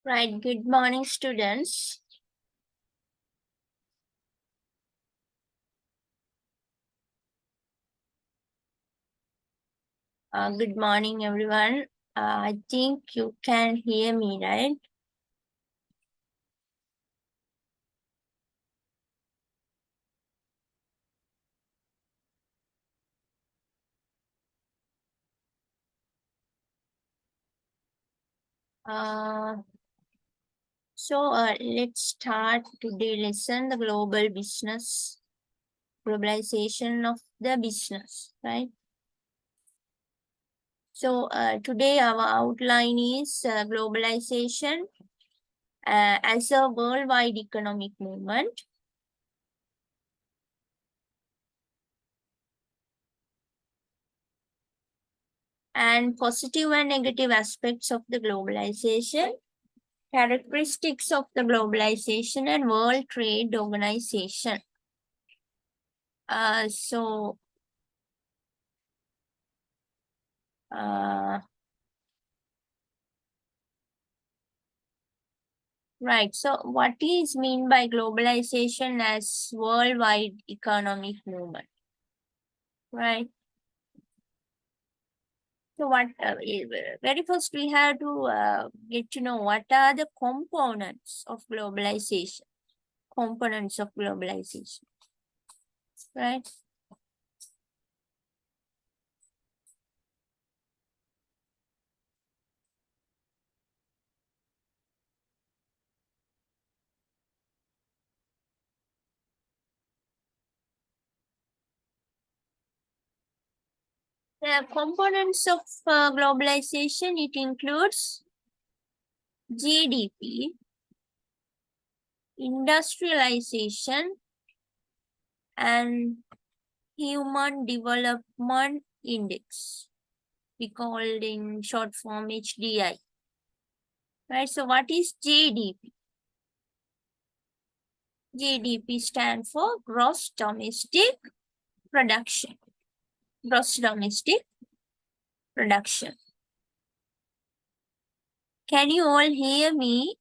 Right, good morning, students. Good morning, everyone. I think you can hear me, right? Uh, let's start today lesson, the global business, globalization of the business, right? Today our outline is globalization as a worldwide economic movement. And positive and negative aspects of the globalization, characteristics of the globalization and World Trade Organization. Uh, so, uh, right. So, what is mean by globalization as worldwide economic movement? Right. So, very first we have to get to know what are the components of globalization. Components of globalization. Right. The components of globalization, it includes GDP, industrialization, and human development index. We call it in short form HDI. Right. So what is GDP? GDP stands for gross domestic production. Gross domestic production. Can you all hear me?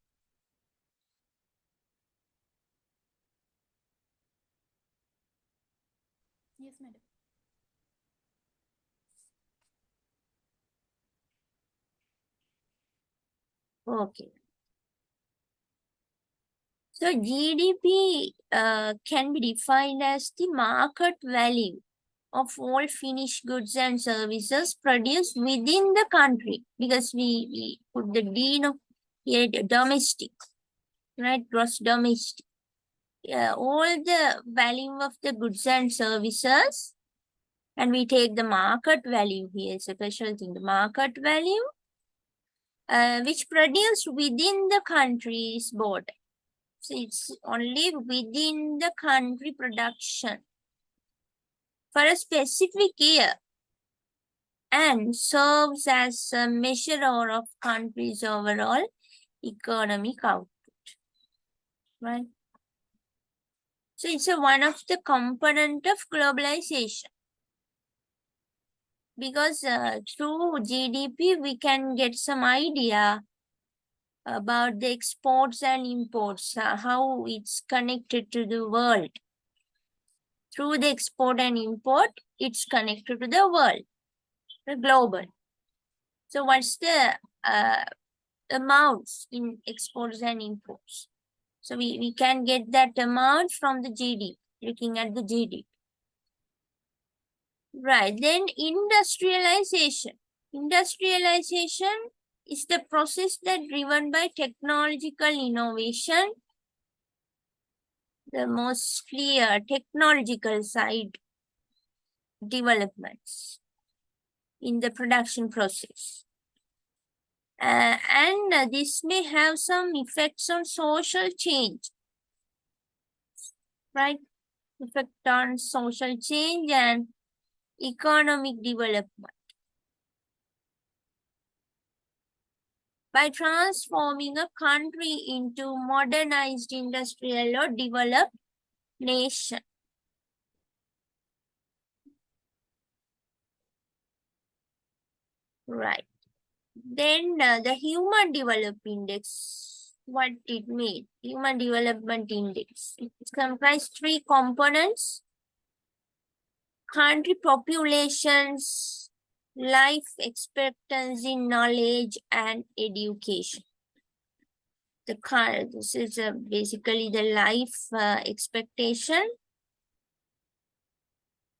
Yes, madam. Okay. So GDP can be defined as the market value of all finished goods and services produced within the country, because we put the D of here, domestic, right? Gross domestic. All the value of the goods and services, and we take the market value here. It's a special thing. The market value, which produced within the country's border. So it's only within the country production for a specific year and serves as a measure of country's overall economic output, right? So it's one of the component of globalization, because through GDP we can get some idea about the exports and imports, how it's connected to the world. Through the export and import, it's connected to the world, the global. So what's the amounts in exports and imports? So we can get that amount from the GDP, looking at the GDP. Right, then industrialization. Industrialization is the process that driven by technological innovation, the most clear technological side developments in the production process. And this may have some effects on social change, right? Effect on social change and economic development. By transforming a country into modernized industrial or developed nation. Right. Then the Human Development Index, what it means? Human Development Index. It comprises three components: country populations, life expectancy, knowledge, and education. This is basically the life expectation,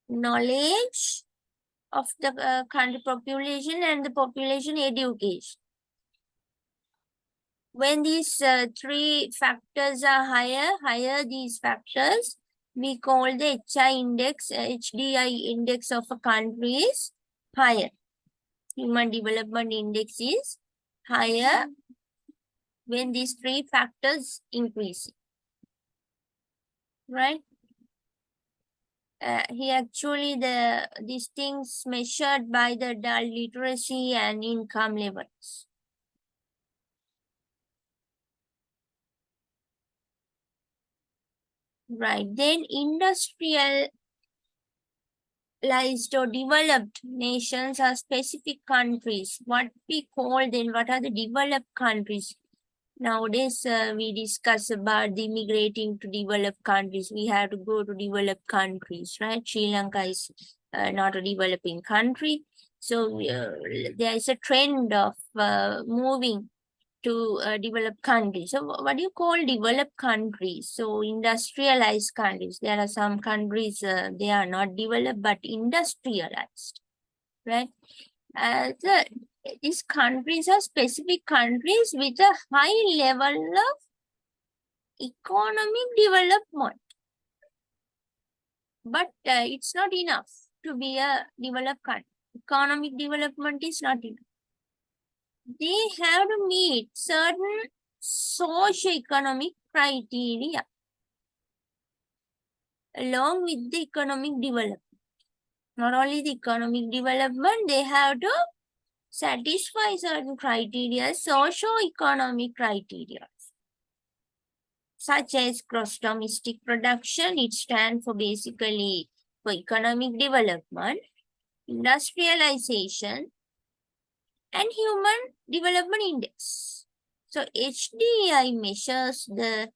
knowledge of the country population, and the population education. When these three factors are higher these factors, we call the HI index, HDI index of a country is higher. Human Development Index is higher when these three factors increase, right? Here actually these things measured by the adult literacy and income levels. Right, then industrialized or developed nations are specific countries. What we call then, what are the developed countries? Nowadays, we discuss about the immigrating to developed countries. We have to go to developed countries, right? Sri Lanka is not a developing country. So there is a trend of moving to developed countries. So what do you call developed countries? So industrialized countries. There are some countries, they are not developed but industrialized, right? So these countries are specific countries with a high level of economic development. But it's not enough to be a developed country. Economic development is not enough. They have to meet certain socio-economic criteria along with the economic development. Not only the economic development, they have to satisfy certain criteria, socio-economic criteria, such as gross domestic production. It stands for basically for economic development, industrialization, and human development index. So HDI measures the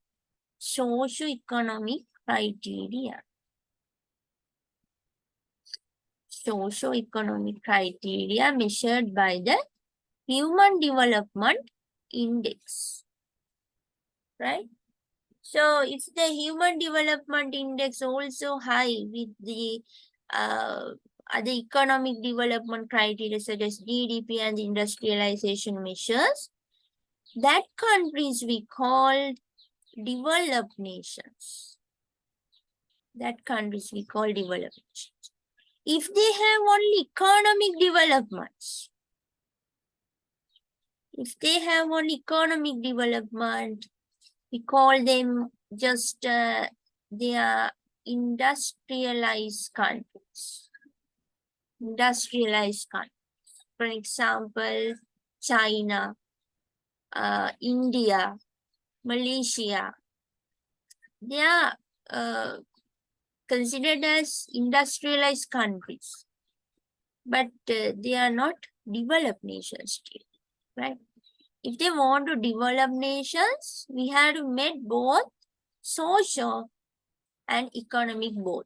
socio-economic criteria. Socio-economic criteria measured by the Human Development Index, right? So if the Human Development Index also high with the other economic development criteria such as GDP and industrialization measures, that countries we call developed nations. That countries we call developed nations. If they have only economic developments, we call them just they are industrialized countries. Industrialized countries. For example, China, India, Malaysia. They are considered as industrialized countries, but they are not developed nations still, right? If they want to develop nations, we have to meet both social and economic both,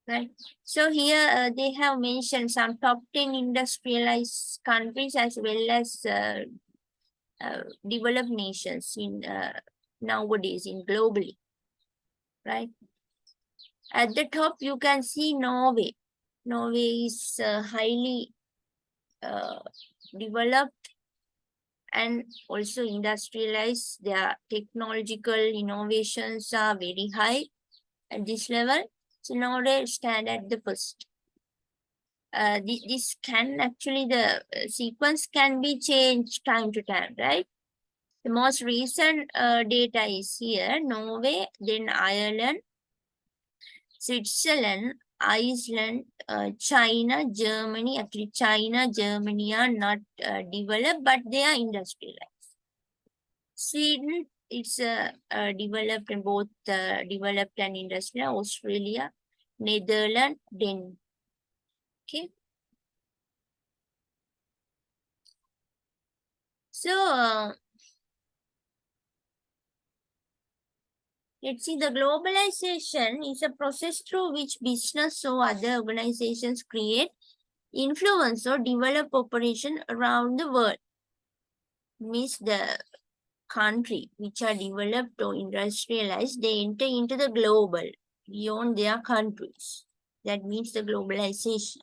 right? So here they have mentioned some top 10 industrialized countries as well as developed nations in nowadays in globally, right? At the top, you can see Norway. Norway is highly developed and also industrialized. Their technological innovations are very high at this level. So now they stand at the first. This can actually, the sequence can be changed time to time, right? The most recent data is here: Norway, then Ireland, Switzerland, Iceland, China, Germany. Actually, China, Germany are not developed, but they are industrialized. Sweden, it's developed in both developed and industrial. Australia, Netherlands, Denmark. Okay. So, let's see, the globalization is a process through which business or other organizations create influence or develop operation around the world. Means the country which are developed or industrialized, they enter into the global beyond their countries. That means the globalization.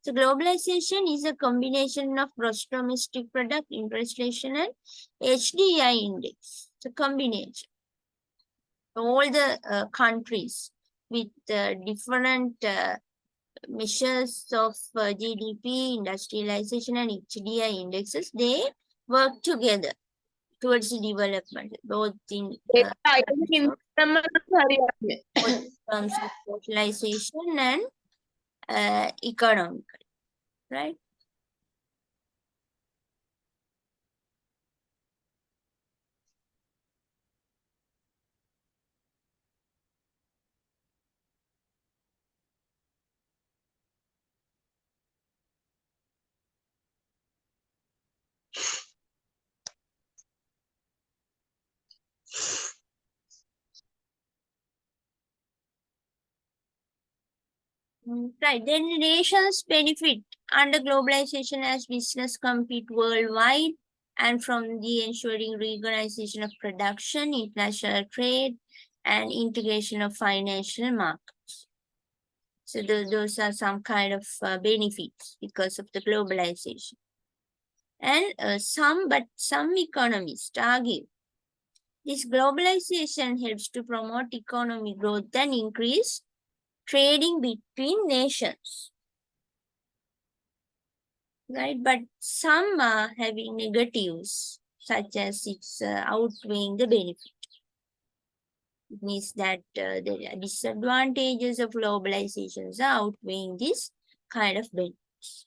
So globalization is a combination of gross domestic product, inflation, and HDI index. It's a combination. All the countries with different measures of GDP, industrialization, and HDI indexes, they work together towards the development, both in terms of socialization and economic, right? Right. Then nations benefit under globalization as business compete worldwide and from the ensuring reorganization of production, international trade, and integration of financial markets. So those are some kind of benefits because of the globalization. And some economists argue this globalization helps to promote economic growth and increase trading between nations. Right, but some are having negatives, such as it's outweighing the benefit. It means that the disadvantages of globalizations are outweighing this kind of benefits.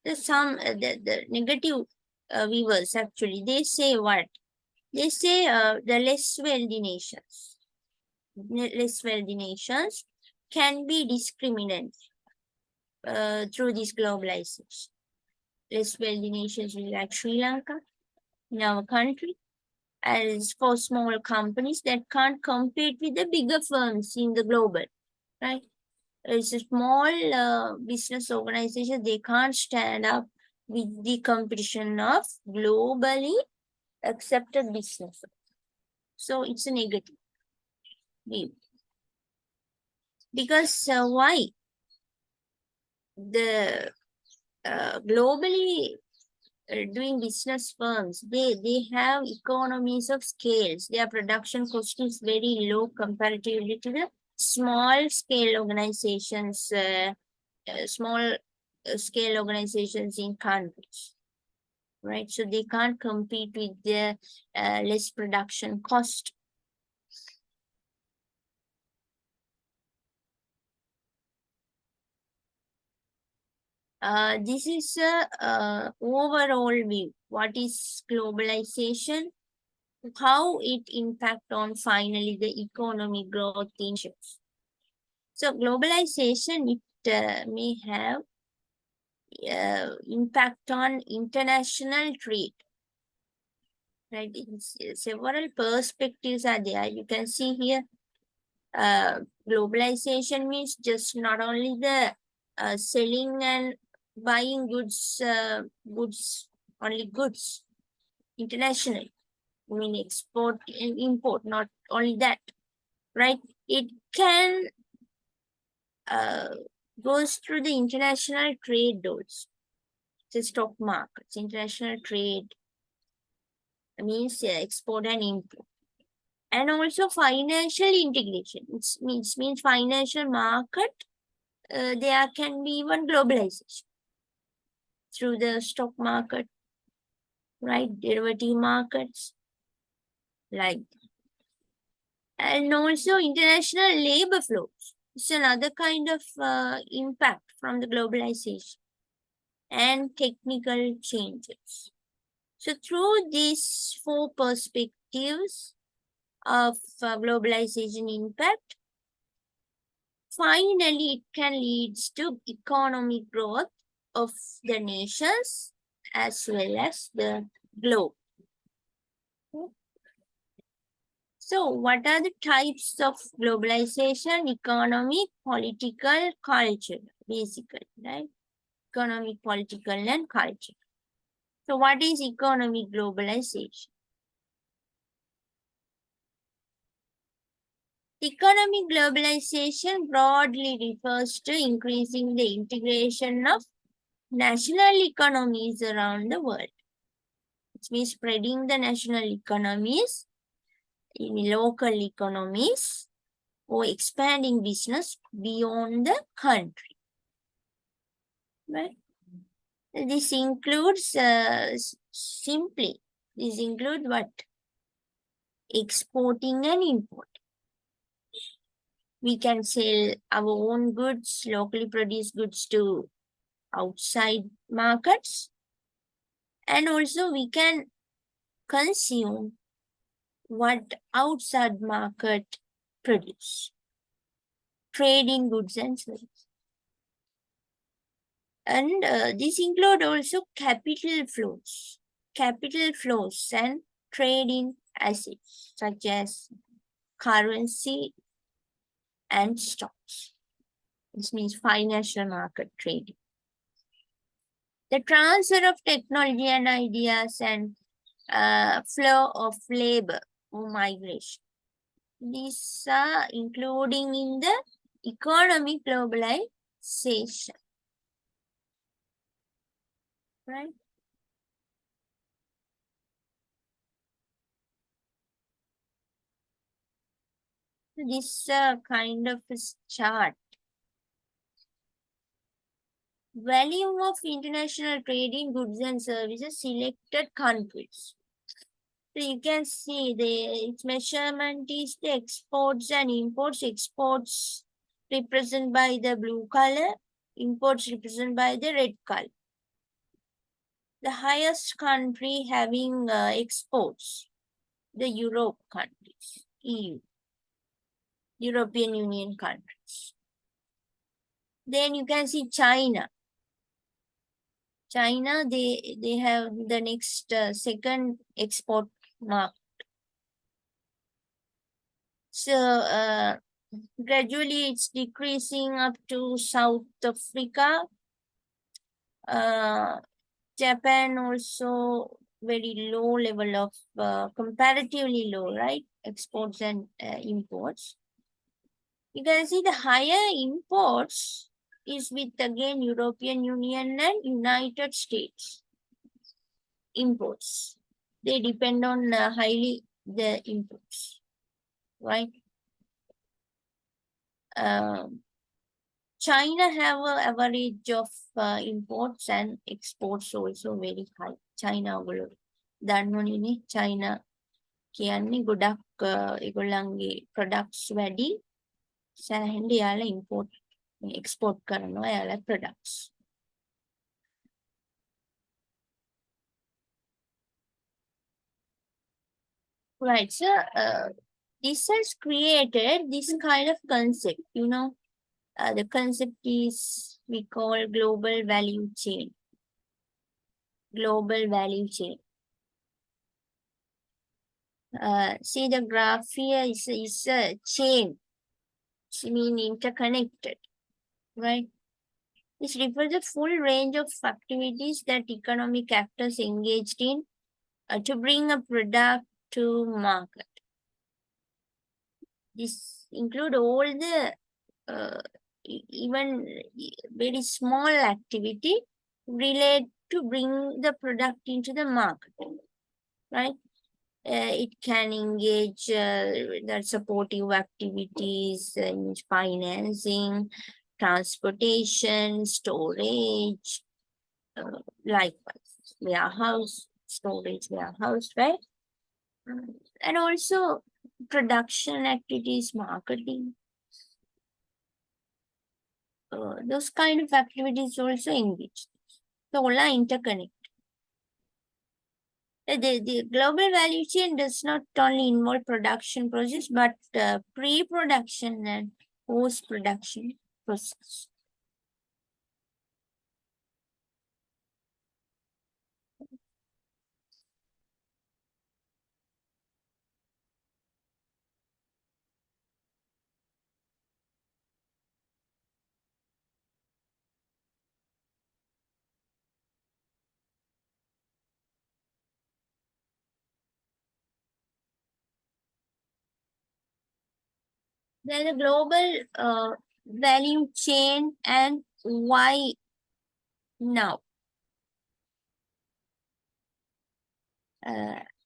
The negative viewers actually, they say what? They say the less wealthy nations can be discriminated through this globalization. Less wealthy nations like Sri Lanka in our country, as for small companies that can't compete with the bigger firms in the global, right? It's a small business organization, they can't stand up with the competition of globally accepted business. So it's a negative view. Because why? The globally doing business firms, they have economies of scales. Their production cost is very low comparatively to the small scale organizations, small scale organizations in countries, right? So they can't compete with the less production cost. This is a overall view. What is globalization? How it impact on finally the economic growth in shifts. So globalization, it may have impact on international trade, right? Several perspectives are there. You can see here, globalization means just not only the selling and buying goods, only goods internationally. I mean, export and import, not only that, right? It can goes through the international trade doors, the stock markets, international trade means export and import. And also financial integration, it means financial market, there can be even globalization through the stock market, right? Derivative markets, like, and also international labor flows. It's another kind of impact from the globalization and technical changes. So through these four perspectives of globalization impact, finally it can lead to economic growth of the nations as well as the globe. So, what are the types of globalization? Economic, political, culture, basically, right? Economic, political, and culture. So, what is economic globalization? Economic globalization broadly refers to increasing the integration of national economies around the world. It means spreading the national economies in local economies or expanding business beyond the country. Right? This includes simply, this includes what? Exporting and importing. We can sell our own goods, locally produced goods to outside markets. And also we can consume what outside market produce. Trade in goods and services. And this include also capital flows and trade in assets such as currency and stocks. This means financial market trading. The transfer of technology and ideas and flow of labor or migration. These are including in the economic globalization. Right? This kind of a chart. Volume of international trade in goods and services selected countries. So you can see its measurement is the exports and imports. Exports represented by the blue color, imports represented by the red color. The highest country having exports, the Europe countries, EU, European Union countries. Then you can see China. China, they have the next second export market. So gradually it's decreasing up to South Africa. Japan also very low level of comparatively low, right? Exports and imports. You can see the higher imports is with again European Union and United States. Imports. They depend on highly the imports, right? China have an average of imports and exports also very high. China වල දන්නෝනේ China කියන්නේ ගොඩක් ඒගොල්ලන්ගේ products වැඩි සෑහෙන්න යාලා export කරනවා යාලා products. Right, so this has created this kind of concept, you know. The concept is we call global value chain. Global value chain. See the graph here is a chain. It means interconnected, right? This refers to the full range of activities that economic actors engaged in to bring a product to market. This include all the even very small activity related to bring the product into the market, right? It can engage the supportive activities, financing, transportation, storage, likewise, storage warehouse, right? And also production activities, marketing. Those kind of activities also engage. So all are interconnected. The global value chain does not only involve production process, but pre-production and post-production process. Then the global value chain and why now?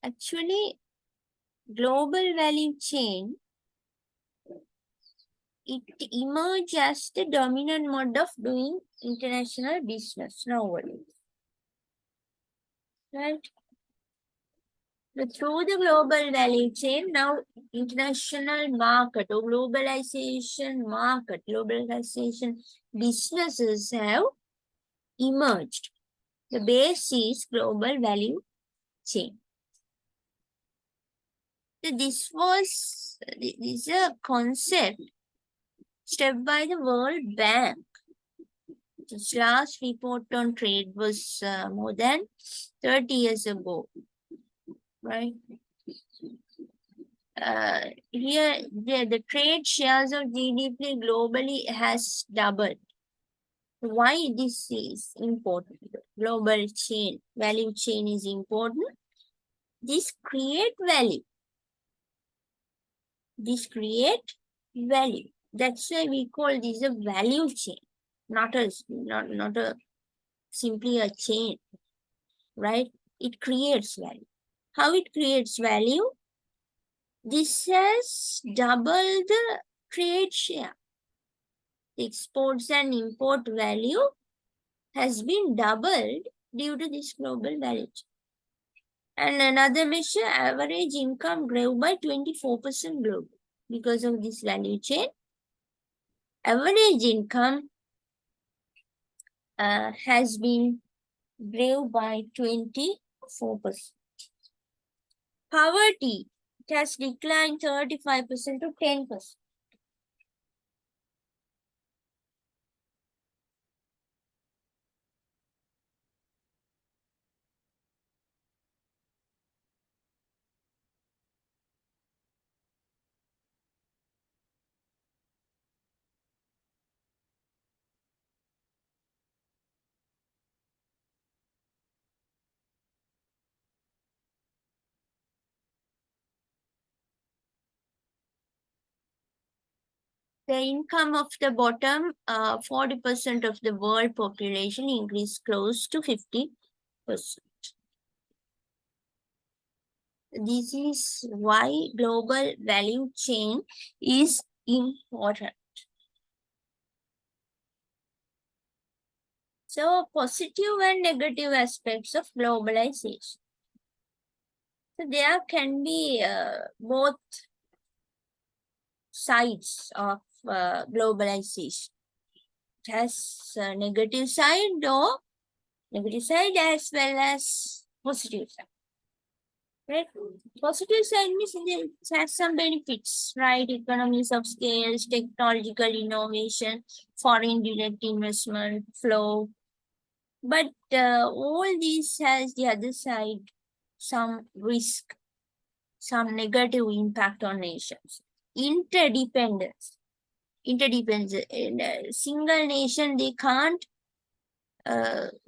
Actually, global value chain, it emerged as the dominant mode of doing international business nowadays. Right? But through the global value chain, now international market or globalization businesses have emerged. The base is global value chain. So this is a concept stepped by the World Bank. Its last report on trade was more than 30 years ago, right? Here, the trade shares of GDP globally has doubled. Why this is important? Global chain, value chain is important. This create value. This create value. That's why we call this a value chain, not a simply a chain, right? It creates value. How it creates value? This has doubled the trade share. Exports and import value has been doubled due to this global value chain. And another measure, average income grew by 24% globally because of this value chain. Average income has been grew by 24%. Poverty, it has declined 35% to 10%. The income of the bottom 40% of the world population increased close to 50%. This is why global value chain is important. So positive and negative aspects of globalization. So there can be both sides of globalization. It has a negative side as well as positive side. Right? Positive side means it has some benefits, right? Economies of scales, technological innovation, foreign direct investment flow. But all these has the other side, some risk, some negative impact on nations. Interdependence. In a single nation, they can't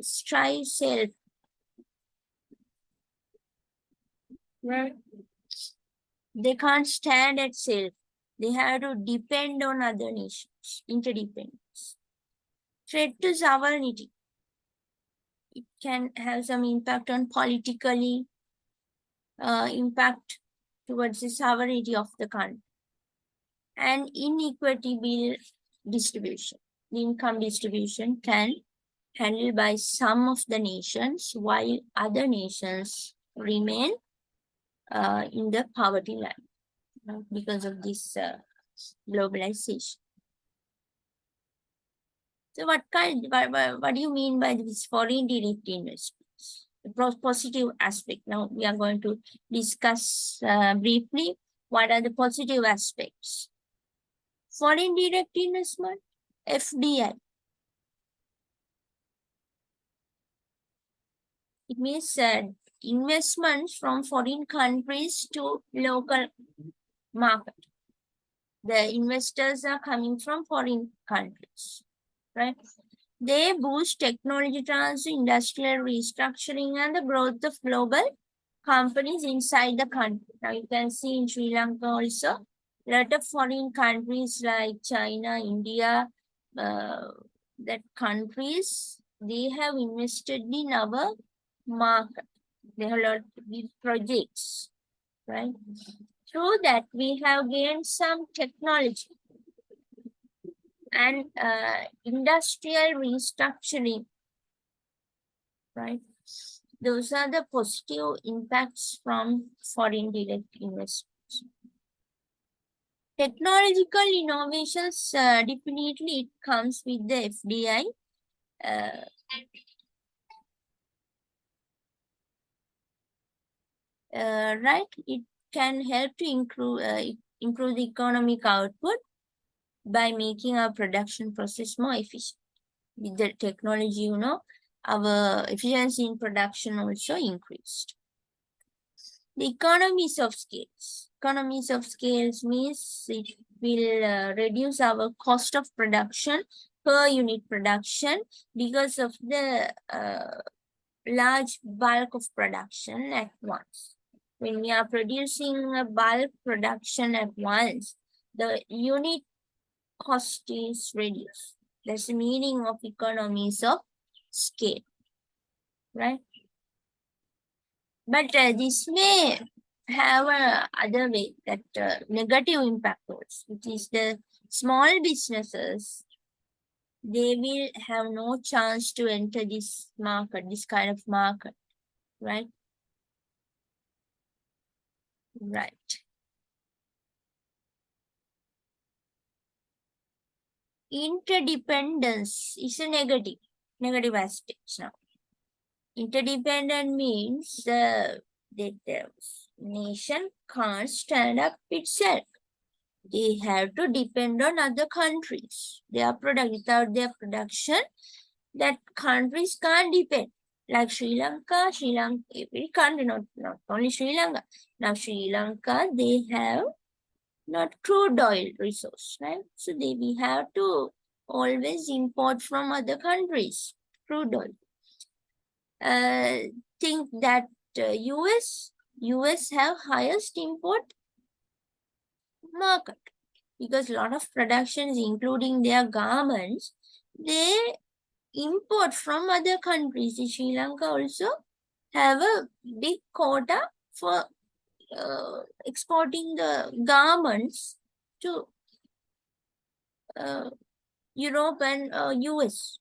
strive self. Right? They can't stand at self. They have to depend on other nations. Interdependence. Threat to sovereignty. It can have some impact on politically, impact towards the sovereignty of the country. And inequitable distribution. The income distribution can handled by some of the nations while other nations remain in the poverty line because of this globalization. So what do you mean by this foreign direct investments? The positive aspect. Now we are going to discuss briefly what are the positive aspects. Foreign direct investment, FDI. It means investments from foreign countries to local market. The investors are coming from foreign countries, right? They boost technology transfer, industrial restructuring, and the growth of global companies inside the country. Now you can see in Sri Lanka also, lot of foreign countries like China, India, that countries, they have invested in our market. They have a lot of big projects, right? Through that, we have gained some technology and industrial restructuring, right? Those are the positive impacts from foreign direct investments. Technological innovations, definitely it comes with the FDI. Right? It can help to improve the economic output by making our production process more efficient. With the technology, you know, our efficiency in production also increased. The economies of scales. Economies of scales means it will reduce our cost of production per unit production because of the large bulk of production at once. When we are producing a bulk production at once, the unit cost is reduced. That's the meaning of economies of scale, right? But this may have a other way, that negative impact also, which is the small businesses, they will have no chance to enter this market, this kind of market, right? Right. Interdependence is a negative aspect now. Interdependent means that the nation can't stand up itself. They have to depend on other countries. Their product, without their production, that countries can't depend. Like Sri Lanka, every country, not only Sri Lanka. Now Sri Lanka, they have not crude oil resource, right? So we have to always import from other countries, crude oil. Think that US have highest import market because a lot of productions, including their garments, they import from other countries. Sri Lanka also have a big quota for exporting the garments to Europe and US.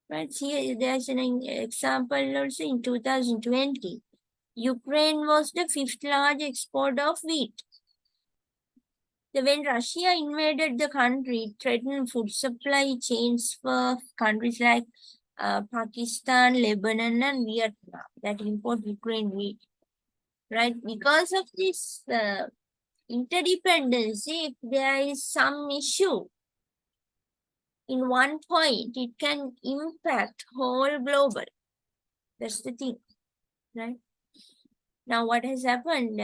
Right here, there's an example also in 2020. Ukraine was the 5th largest exporter of wheat. When Russia invaded the country, it threatened food supply chains for countries like Pakistan, Lebanon, and Vietnam that import Ukraine wheat. Right? Because of this interdependency, if there is some issue in one point, it can impact whole global. That's the thing, right? Now, what has happened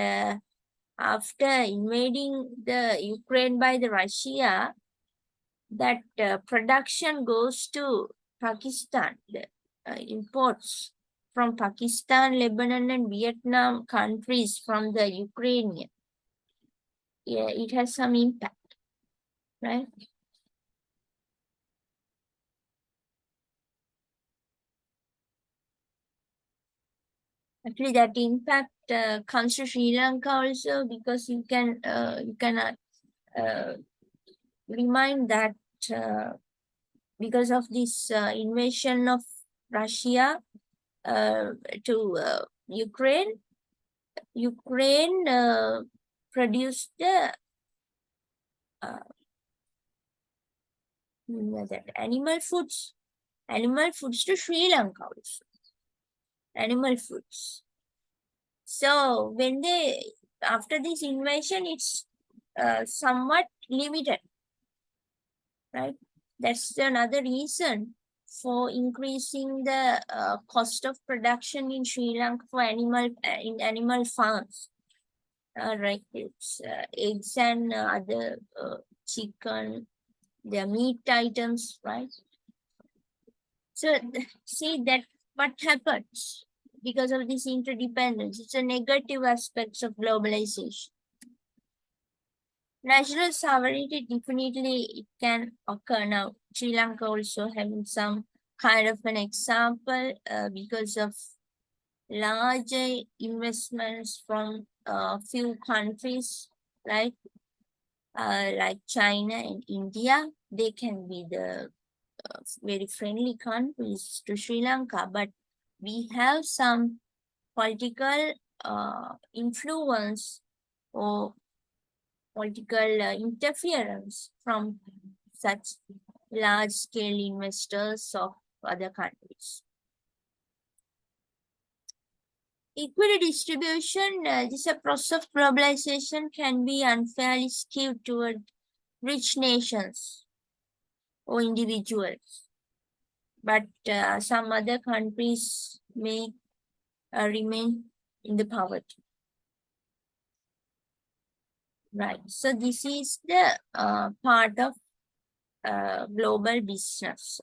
after invading the Ukraine by the Russia, that production goes to Pakistan. The imports from Pakistan, Lebanon, and Vietnam countries from the Ukrainian. Yeah, it has some impact, right? Actually, that impact comes to Sri Lanka also, because you can remind that because of this invasion of Russia to Ukraine, produced the animal foods to Sri Lanka also. Animal foods. So when after this invasion, it's somewhat limited, right? That's another reason for increasing the cost of production in Sri Lanka for in animal farms. Right, it's eggs and other chicken, their meat items, right? So see that what happens because of this interdependence. It's a negative aspects of globalization. National sovereignty, definitely it can occur now. Sri Lanka also having some kind of an example because of larger investments from few countries, right? Like China and India. They can be the very friendly countries to Sri Lanka, but we have some political influence or political interference from such large scale investors of other countries. Equity distribution, this is a process of globalization can be unfairly skewed toward rich nations or individuals, but some other countries may remain in the poverty. Right. So this is the part of global business.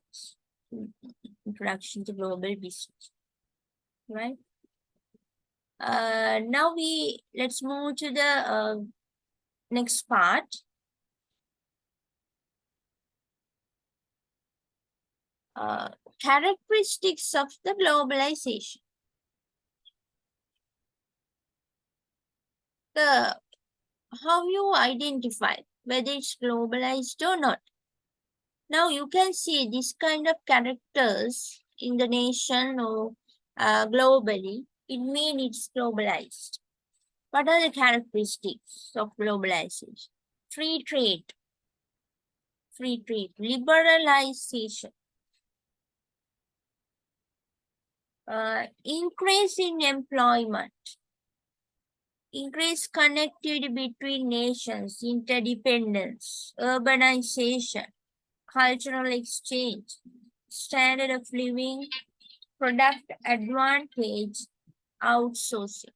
Introduction to global business. Right. Now let's move to the next part. Characteristics of the globalization. The how you identify whether it's globalized or not. Now you can see this kind of characters in the nation or globally. It means it's globalized. What are the characteristics of globalization? Free trade, liberalization, increase in employment, increased connectivity between nations, interdependence, urbanization, cultural exchange, standard of living, product advantage, outsourcing,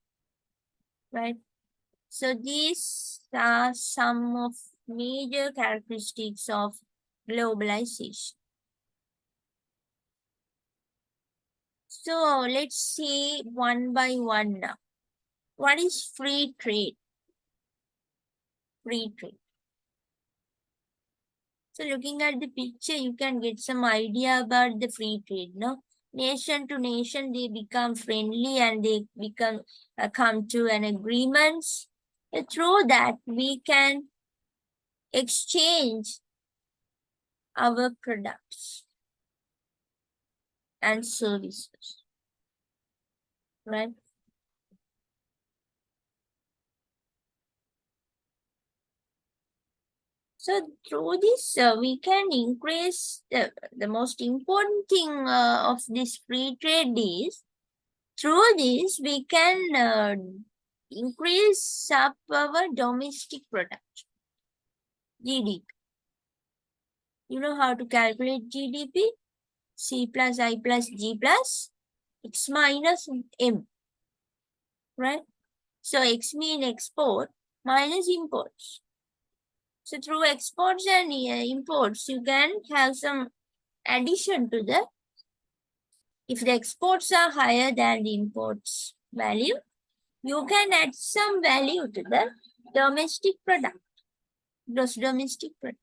right? So these are some of major characteristics of globalization. So let's see one by one now. What is free trade? Free trade. So looking at the picture, you can get some idea about the free trade, no? Nation to nation, they become friendly and they become come to an agreement. Through that, we can exchange our products and services, right? So through this, we can increase the most important thing of this free trade is through this we can increase up our domestic product, GDP. You know how to calculate GDP? C plus I plus G plus X minus M, right? So X mean export minus imports. So through exports and imports, you can have some addition to the, if the exports are higher than the imports value, you can add some value to the domestic product, gross domestic product.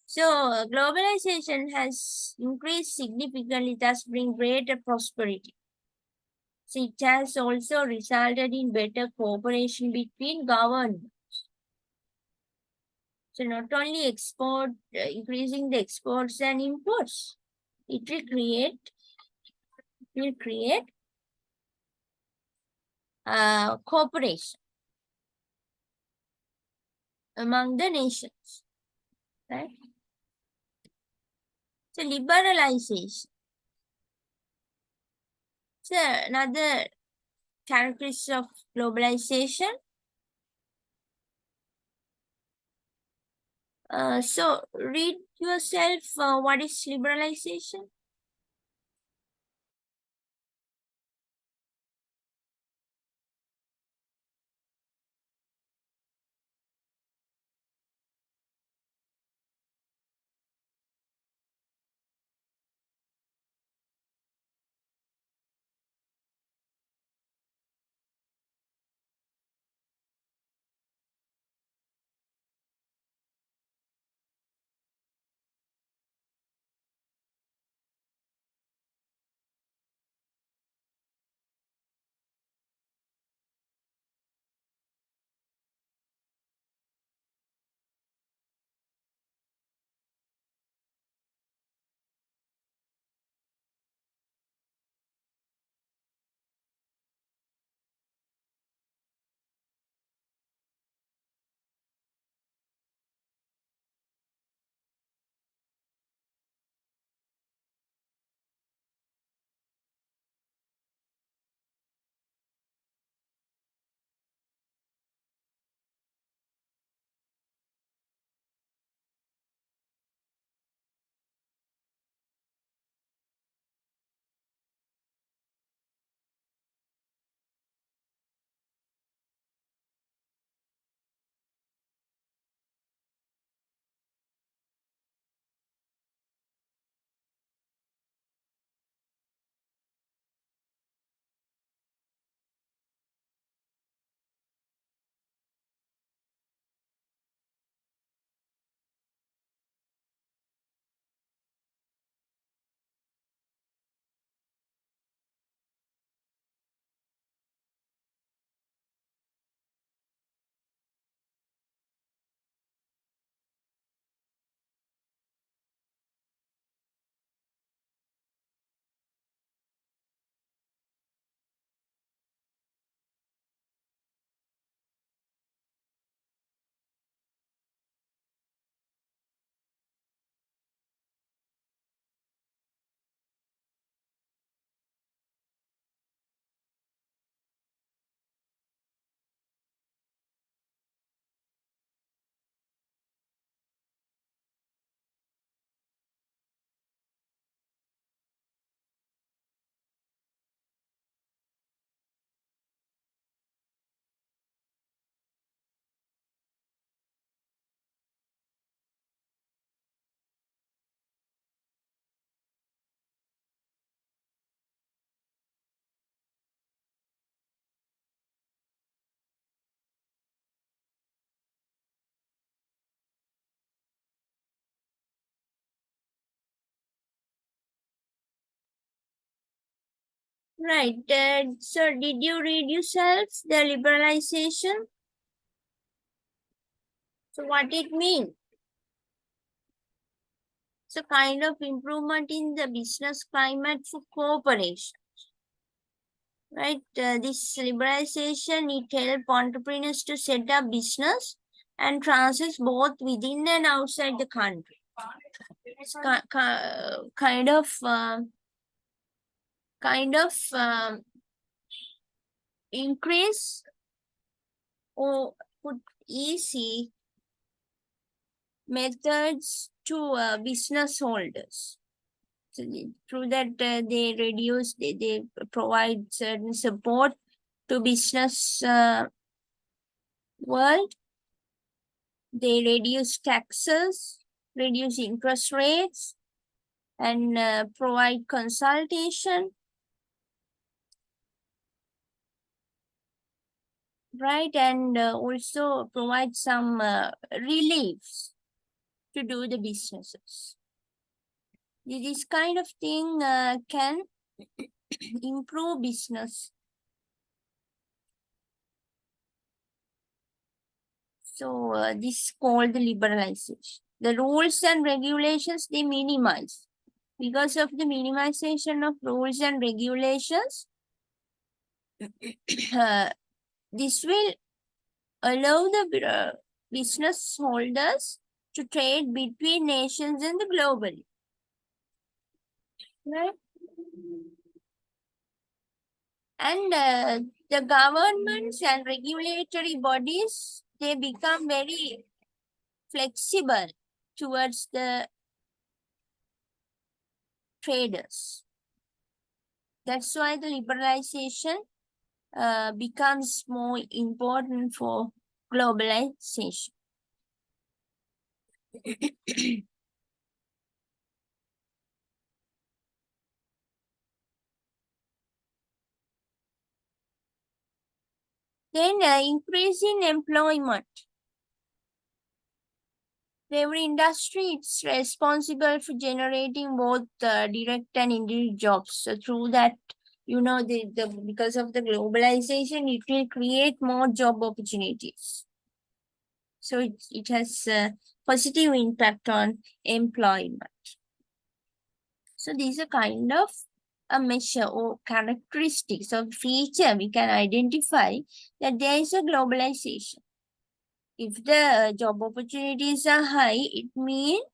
So globalization has increased significantly, thus bring greater prosperity. So it has also resulted in better cooperation between governments. So not only increasing the exports and imports, it will create cooperation among the nations, right? So liberalization. So another characteristic of globalization. So read yourself what is liberalization. Right. So did you read yourself the liberalization? So what it means? So kind of improvement in the business climate for cooperation. Right. This liberalization, it help entrepreneurs to set up business and transit both within and outside the country. It's kind of increase or put easy methods to business holders. So through that, they reduce, they provide certain support to business world. They reduce taxes, reduce interest rates, and provide consultation, right? And also provide some reliefs to do the businesses. This kind of thing can improve business. So this is called the liberalization. The rules and regulations, they minimize. Because of the minimization of rules and regulations, this will allow the business holders to trade between nations and the globally. Right? And the governments and regulatory bodies, they become very flexible towards the traders. That's why the liberalization becomes more important for globalization. Then increase in employment. Every industry is responsible for generating both direct and indirect jobs. So through that, because of the globalization, it will create more job opportunities. So it has a positive impact on employment. So these are kind of a measure or characteristics or feature we can identify that there is a globalization. If the job opportunities are high, it means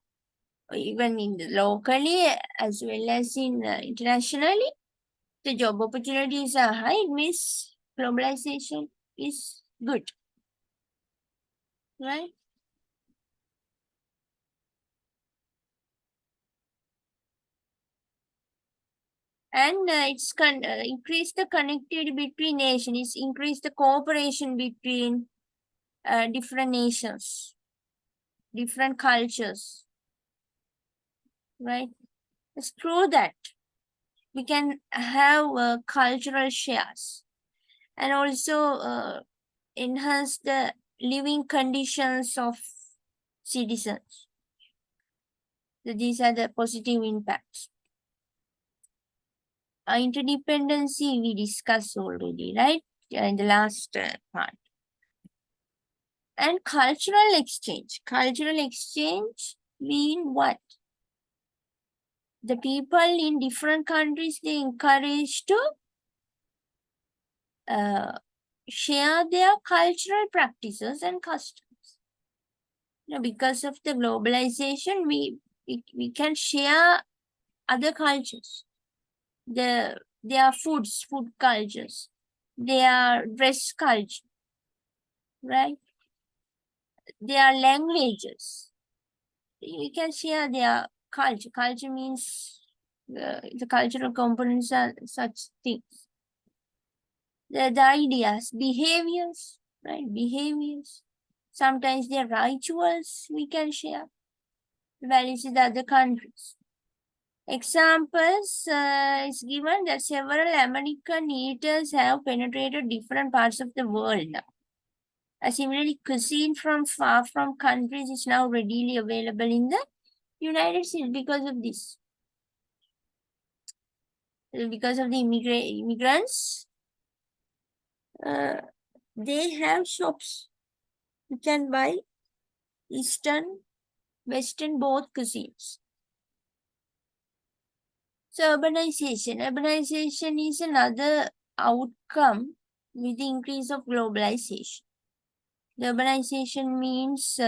even in the locally as well as in internationally, the job opportunities are high, it means globalization is good, right? And it's increase the connectivity between nations, it's increase the cooperation between different nations, different cultures, right? It's through that we can have cultural shares and also enhance the living conditions of citizens. So these are the positive impacts. Interdependency we discussed already, right? In the last part. And cultural exchange. Cultural exchange mean what? The people in different countries, they encourage to share their cultural practices and customs. Because of the globalization, we can share other cultures, their food cultures, their dress culture, right? Their languages. We can share their culture. Culture means the cultural components are such things. The ideas, behaviors, right? Behaviors. Sometimes their rituals we can share. Values with other countries. Examples is given that several American eaters have penetrated different parts of the world now. Similarly, cuisine from far from countries is now readily available in the United States because of this. because of the immigrants, they have shops. You can buy Eastern, Western, both cuisines. So urbanization. Urbanization is another outcome with the increase of globalization. The urbanization means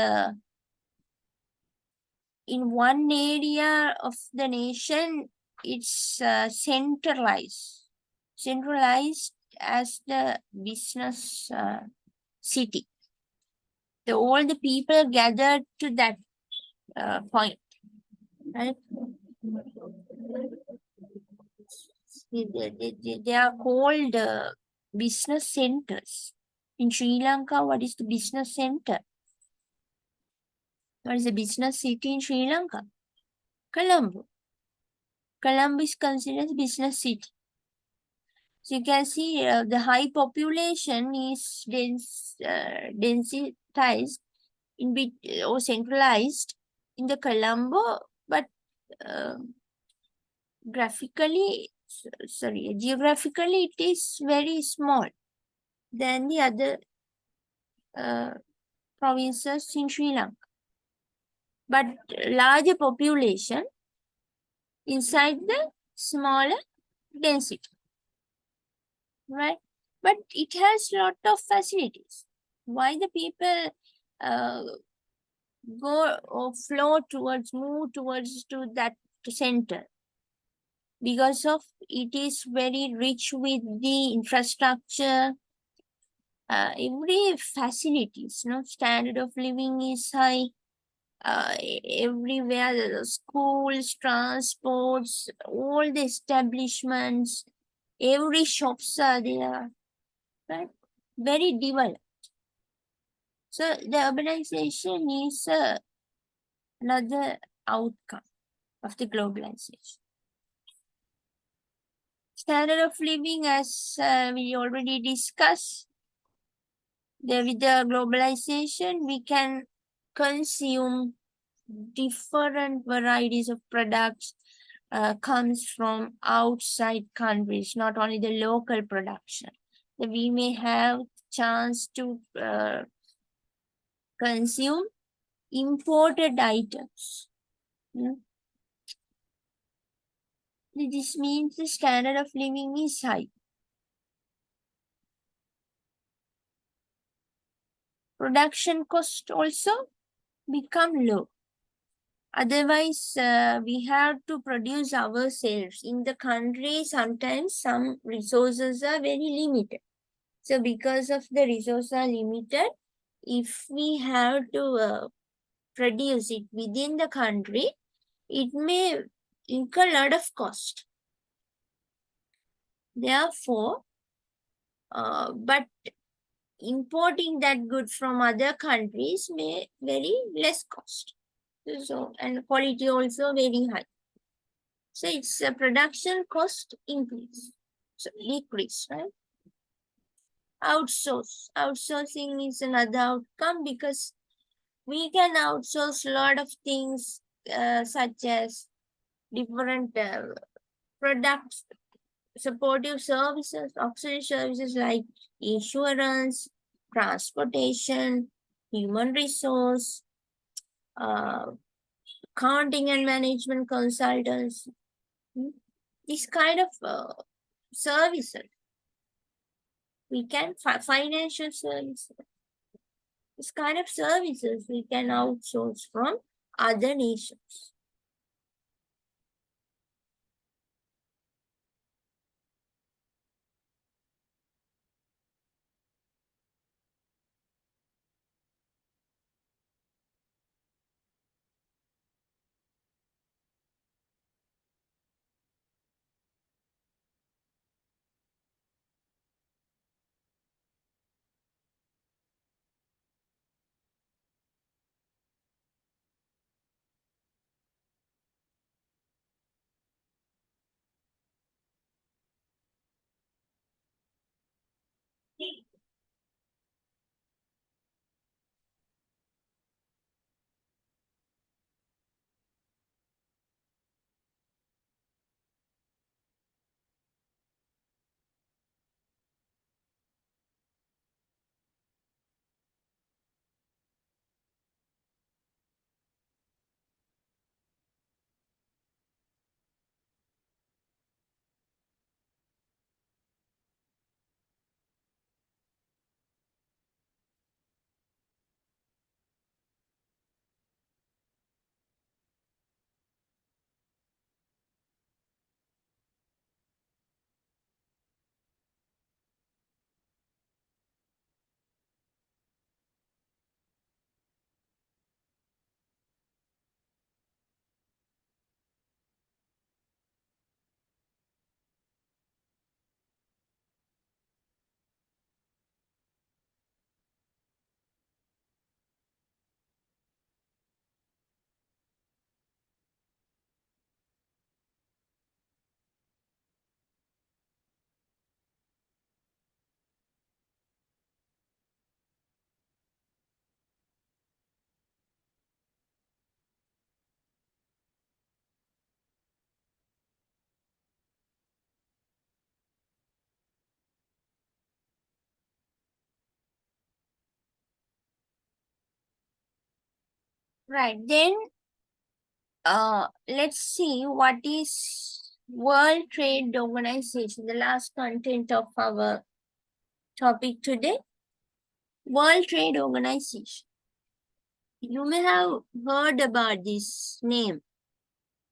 in one area of the nation, it's centralized as the business city. All the people gathered to that point, right? They are called business centers. In Sri Lanka, what is the business center? What is the business city in Sri Lanka? Colombo. Colombo is considered business city. So you can see the high population is densitized in bit or centralized in the Colombo, but uh, geographically it is very small than the other uh, provinces in Sri Lanka. But larger population inside the smaller density, right? But it has lot of facilities. Why the people uh, go or move towards to that center? Because of it is very rich with the infrastructure, every facilities, standard of living is high. Everywhere, the schools, transports, all the establishments, every shops are there, right? Very developed. So the urbanization is another outcome of the globalization. Standard of living, as we already discussed, with the globalization, we can consume different varieties of products comes from outside countries, not only the local production. So we may have chance to consume imported items. This means the standard of living is high. Production cost also become low. Otherwise, we have to produce ourselves. In the country, sometimes some resources are very limited. So because of the resources are limited, if we have to produce it within the country, it may incur a lot of cost. Therefore, but importing that good from other countries may very less cost. So, and quality also very high. So it's a production cost increase, so decrease, right? Outsourcing is another outcome because we can outsource a lot of things such as different products, supportive services, auxiliary services like insurance, transportation, human resource, uh, accounting and management consultants. This kind of services. We can financial services. This kind of services we can outsource from other nations. Right. Then let's see what is World Trade Organization, the last content of our topic today. World Trade Organization. You may have heard about this name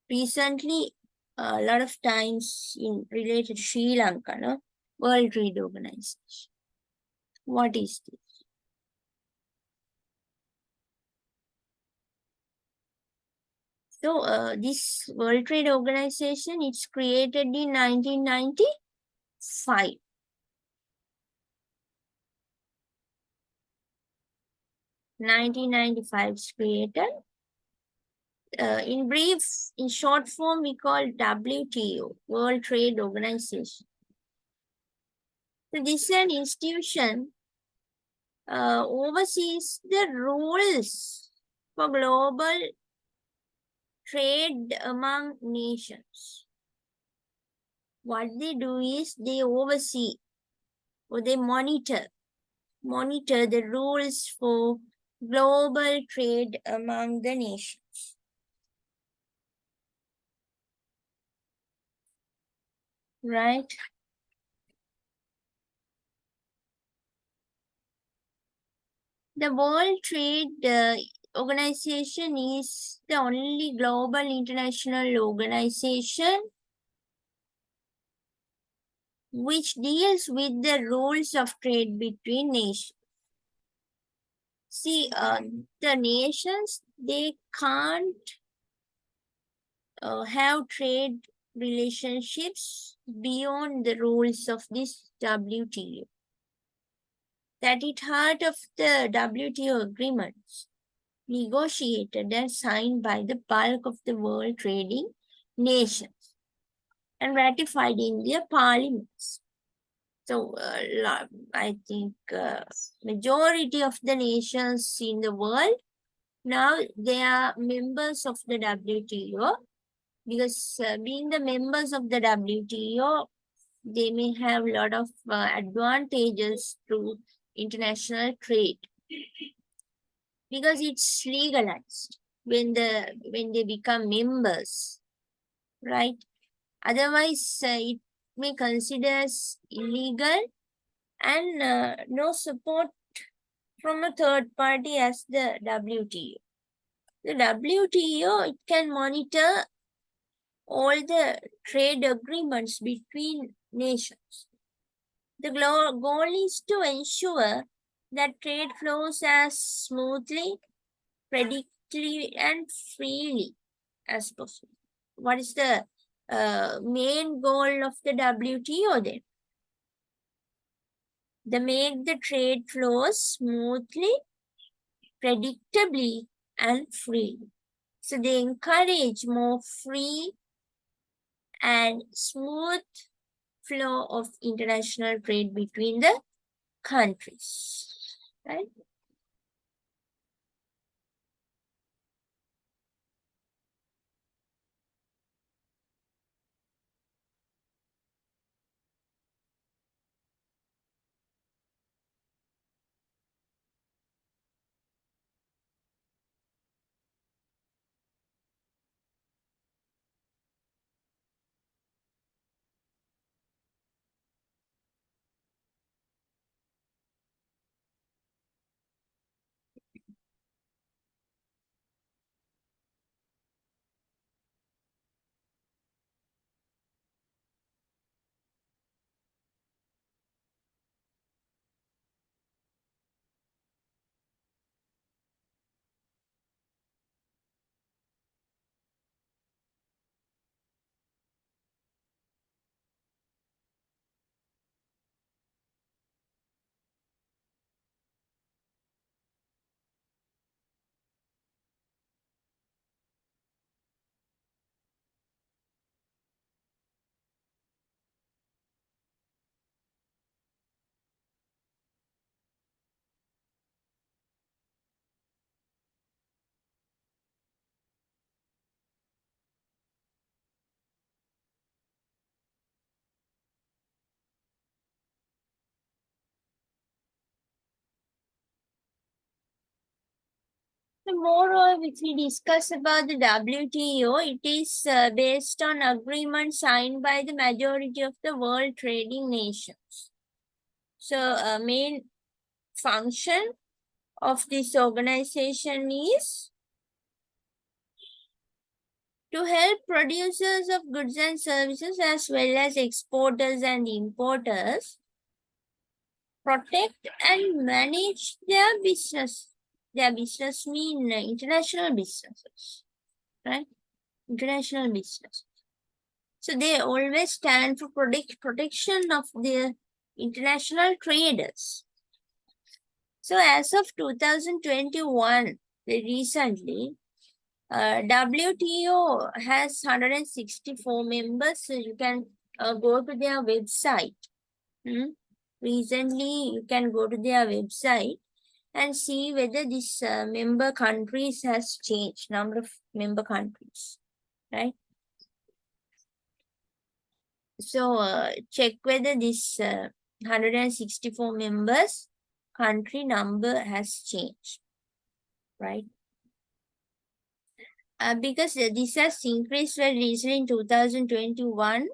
recently, a lot of times in related to Sri Lanka, no? World Trade Organization. What is this? So this World Trade Organization, it's created in 1995. 1995 is created. In brief, in short form, we call WTO, World Trade Organization. So this is an institution oversees the rules for global trade among nations. What they do is they oversee or they monitor the rules for global trade among the nations. Right? The World Trade Organization is the only global international organization which deals with the rules of trade between nations. See, the nations, they can't have trade relationships beyond the rules of this WTO. That is heart of the WTO agreements negotiated and signed by the bulk of the world trading nations and ratified in their parliaments. So I think majority of the nations in the world now they are members of the WTO because being the members of the WTO, they may have a lot of advantages to international trade because it's legalized when they become members, right? Otherwise, it may consider as illegal and no support from a third party as the WTO. The WTO, it can monitor all the trade agreements between nations. The goal is to ensure that trade flows as smoothly, predictably, and freely as possible. What is the main goal of the WTO then? They make the trade flows smoothly, predictably, and freely. So they encourage more free and smooth flow of international trade between the countries. Right? Moreover, if we discuss about the WTO, it is based on agreement signed by the majority of the world trading nations. So, main function of this organization is to help producers of goods and services as well as exporters and importers protect and manage their business. Their business mean international businesses, right? International business. So they always stand for protection of the international traders. So as of 2021, recently, WTO has 164 members. So you can go to their website. Recently, you can go to their website and see whether this member countries has changed, number of member countries, right? So check whether this 164 members country number has changed, right? Because this has increased very recently in 2021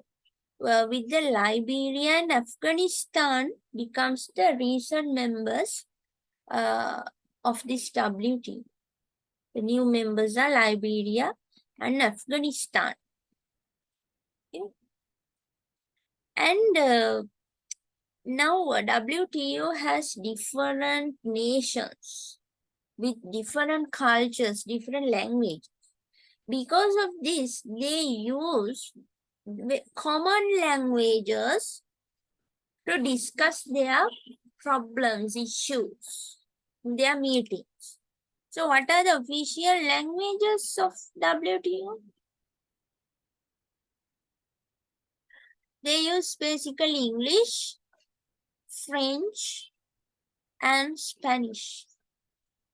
with the Liberia and Afghanistan becomes the recent members of this WT. The new members are Liberia and Afghanistan. Okay. And now WTO has different nations with different cultures, different language. Because of this, they use common languages to discuss their problems, issues, in their meetings. So what are the official languages of WTO? They use basically English, French, and Spanish.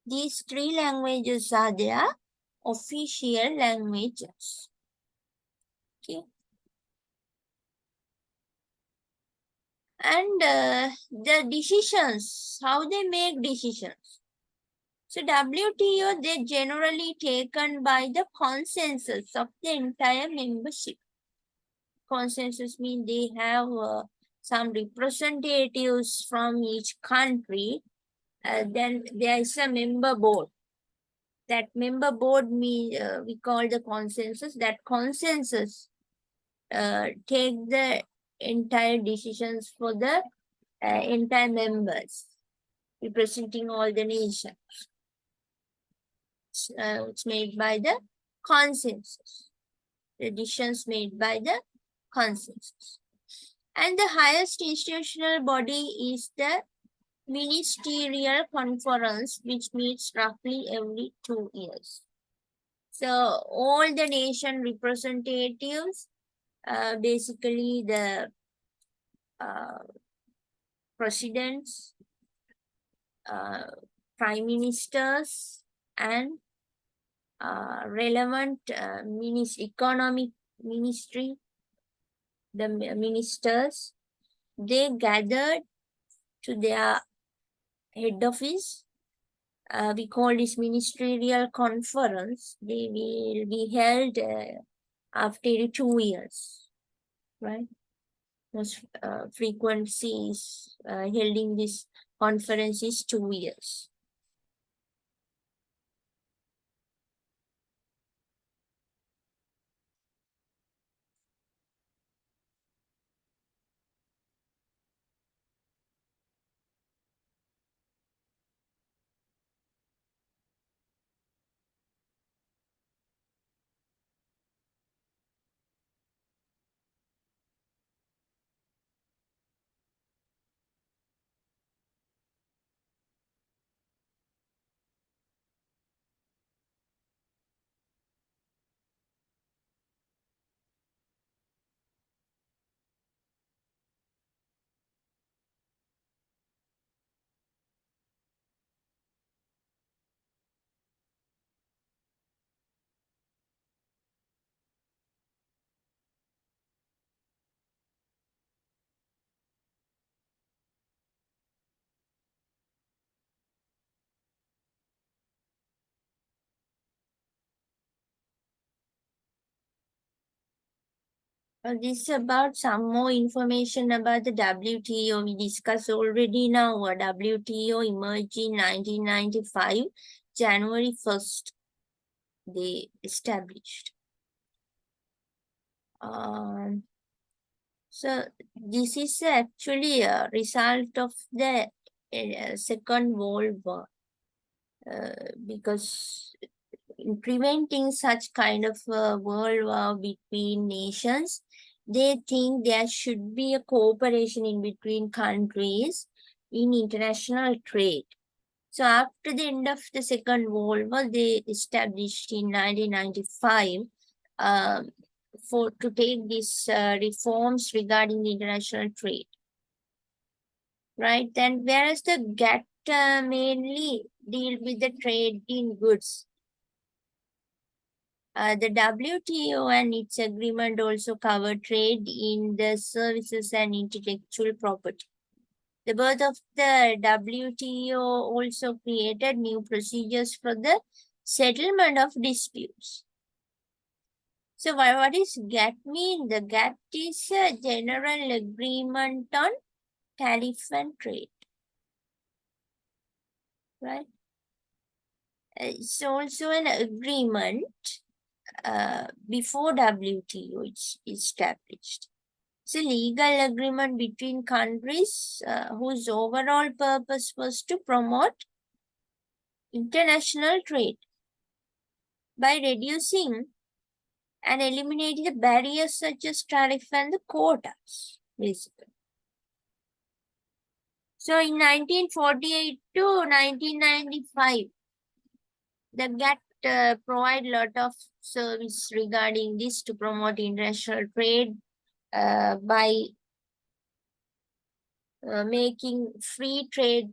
These three languages are their official languages. Okay. And the decisions, how they make decisions. So WTO, they generally taken by the consensus of the entire membership. Consensus means they have some representatives from each country. Then there is a member board. That member board we call the consensus. That consensus take the entire decisions for the entire members representing all the nations. It's made by the consensus. The decisions made by the consensus. And the highest institutional body is the ministerial conference, which meets roughly every 2 years. So all the nation representatives, basically the presidents, prime ministers, and relevant economic ministry, the ministers, they gathered to their head office. We call this ministerial conference. They will be held after 2 years, right? Most frequencies held in this conference is 2 years. This is about some more information about the WTO. We discussed already now. WTO emerged in 1995, January 1st, they established. So this is actually a result of the Second World War, because in preventing such kind of world war between nations, they think there should be a cooperation in between countries in international trade. So after the end of the Second World War, they established in 1995 um, to take these reforms regarding the international trade, right? And whereas the GATT mainly deal with the trade in goods, the WTO and its agreement also cover trade in the services and intellectual property. The birth of the WTO also created new procedures for the settlement of disputes. So what is GATT mean? The GATT is a general agreement on tariff and trade, right? It's also an agreement before WTO is established. It's a legal agreement between countries whose overall purpose was to promote international trade by reducing and eliminating the barriers such as tariff and the quotas, basically. So in 1948 to 1995, the GATT provide a lot of service regarding this to promote international trade by making free trade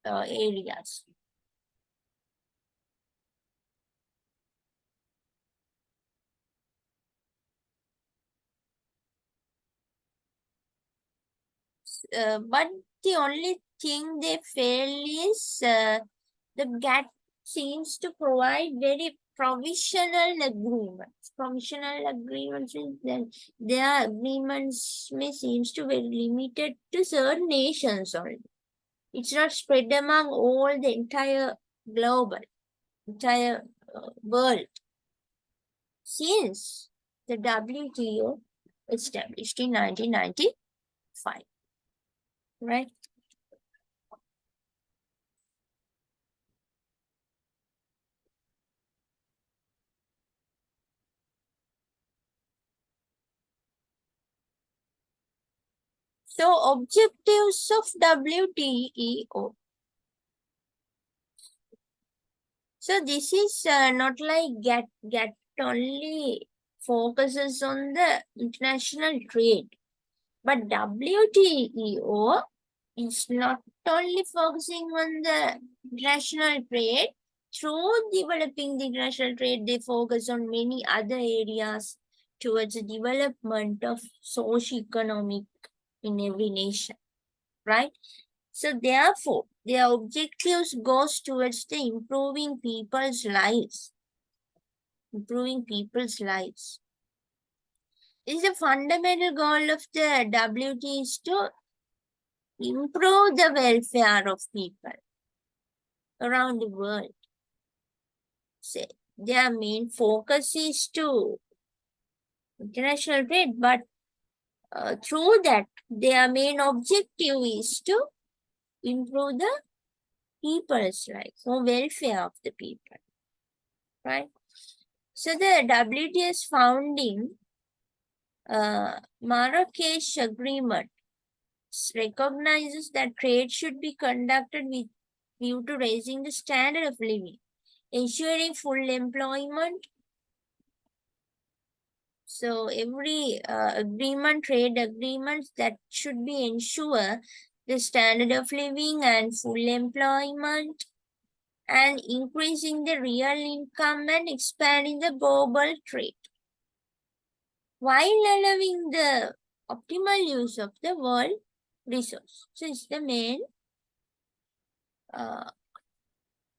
areas. But the only thing they fail is the GATT seems to provide very provisional agreements. Provisional agreements is that their agreements may seems to be limited to certain nations only. It's not spread among all the entire entire world. Since the WTO established in 1995, right? So objectives of WTO. So this is not like GATT only focuses on the international trade, but WTO is not only focusing on the international trade. Through developing the international trade, they focus on many other areas towards the development of socio-economic in every nation, right? So therefore, their objectives goes towards the improving people's lives. Improving people's lives. This is a fundamental goal of the WT is to improve the welfare of people around the world. So their main focus is to international trade, but through that, their main objective is to improve the people's lives or welfare of the people, right? So the WTO's founding Marrakesh Agreement recognizes that trade should be conducted with view to raising the standard of living, ensuring full employment. So every trade agreements that should be ensure the standard of living and full employment and increasing the real income and expanding the global trade, while allowing the optimal use of the world resource. So it's the main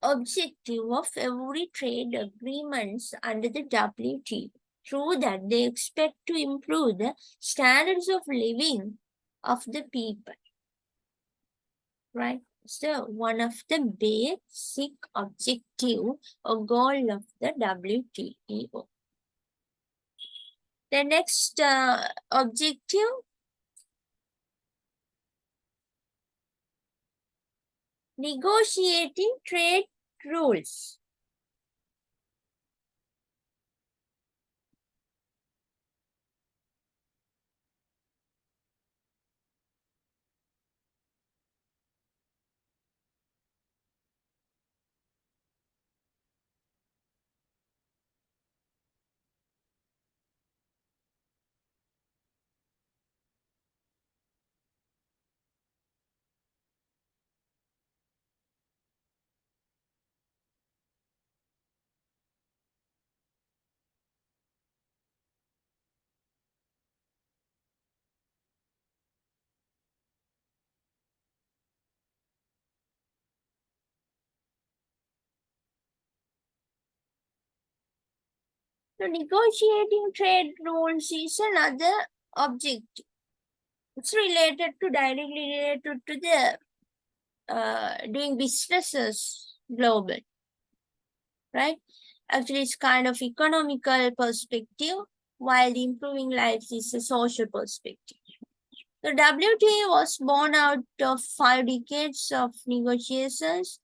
objective of every trade agreements under the WTO. Through that, they expect to improve the standards of living of the people, right? So one of the basic objective or goal of the WTO. The next objective, negotiating trade rules. So negotiating trade rules is another objective. It's related to directly related to the doing businesses global, right? Actually, it's kind of economical perspective, while improving lives is a social perspective. The WTO was born out of 5 decades of negotiations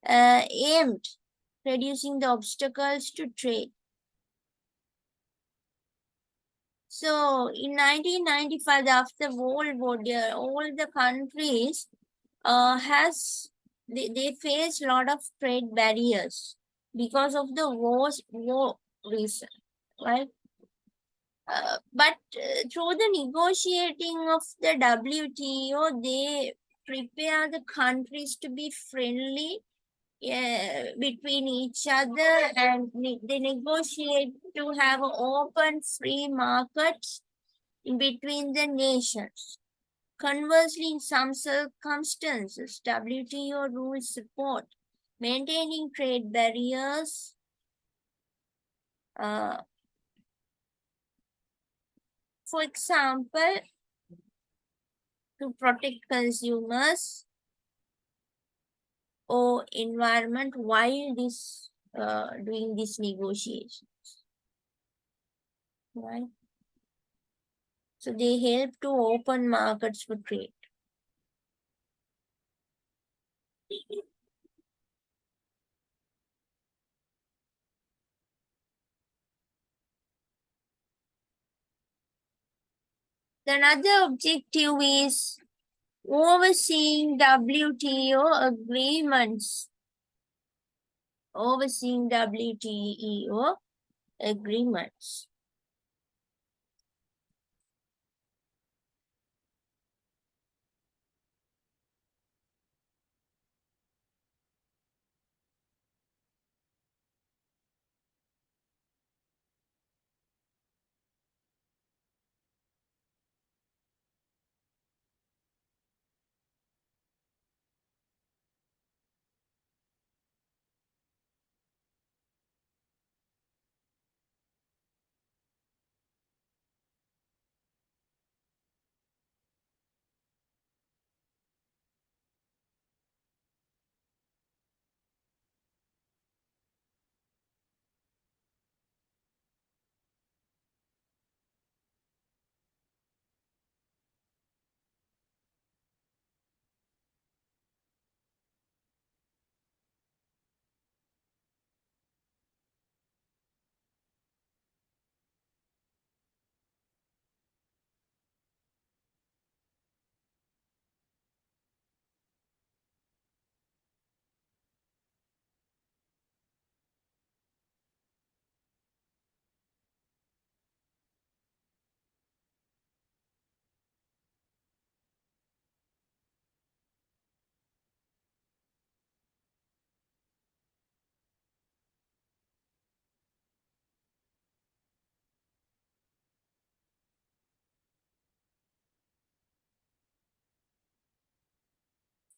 aimed reducing the obstacles to trade. So in 1995, after World War, all the countries they face a lot of trade barriers because of the war reason, right? But through the negotiating of the WTO, they prepare the countries to be friendly between each other, and they negotiate to have open free markets in between the nations. Conversely, in some circumstances, WTO rules support maintaining trade barriers, uh, for example, to protect consumers or environment while doing this negotiation, right? So they help to open markets for trade. Another objective is overseeing WTO agreements. Overseeing WTO agreements.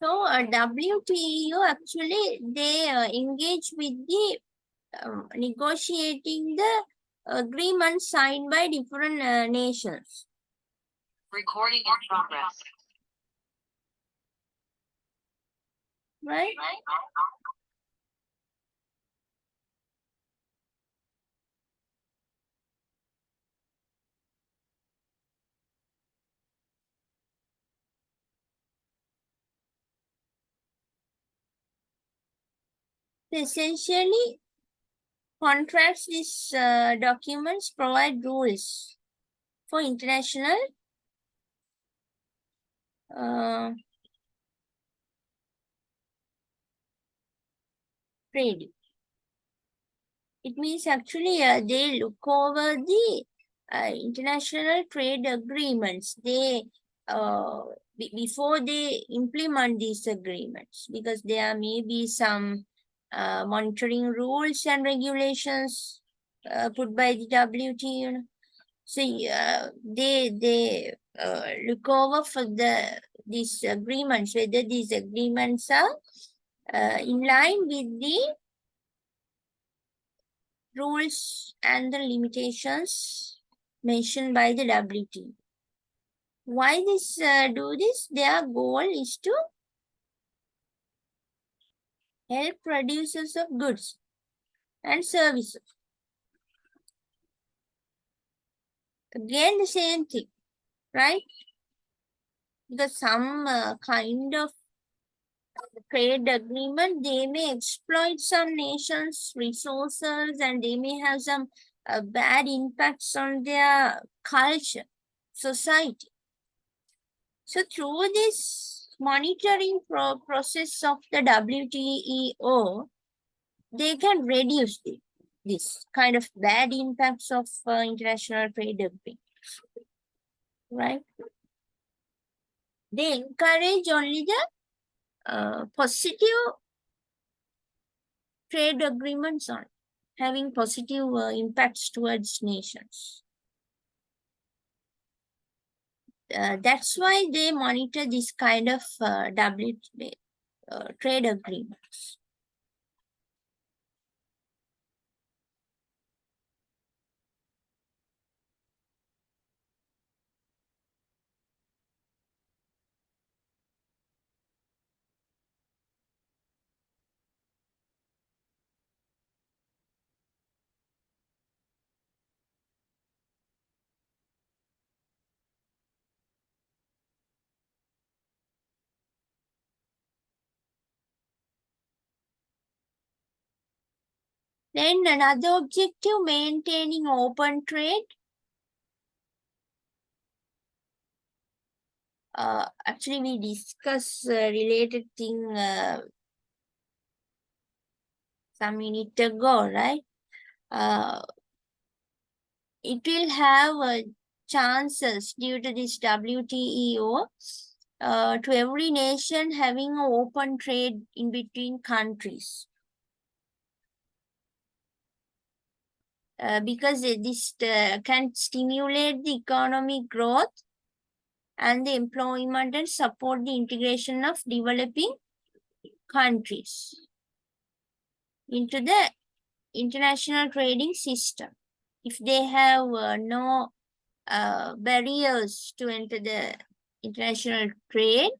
So WTO actually they engage with the negotiating the agreements signed by different nations. Recording in progress. Right? Essentially, contracts, these documents provide rules for international trade. It means actually they look over the international trade agreements. They before they implement these agreements, because there may be some monitoring rules and regulations put by the WTO. So they look over for these agreements, whether these agreements are in line with the rules and the limitations mentioned by the WTO. Why this do this? Their goal is to help producers of goods and services. Again, the same thing, right? Because some kind of trade agreement, they may exploit some nations' resources and they may have some bad impacts on their culture, society. So through this monitoring process of the WTO, they can reduce this kind of bad impacts of international trade agreements, right? They encourage only the positive trade agreements on having positive impacts towards nations. That's why they monitor this kind of trade agreements. Then another objective, maintaining open trade. Actually, we discuss related thing some minute ago, right? It will have chances due to this WTO to every nation having an open trade in between countries. Because this can stimulate the economic growth and the employment and support the integration of developing countries into the international trading system. If they have no barriers to enter the international trade,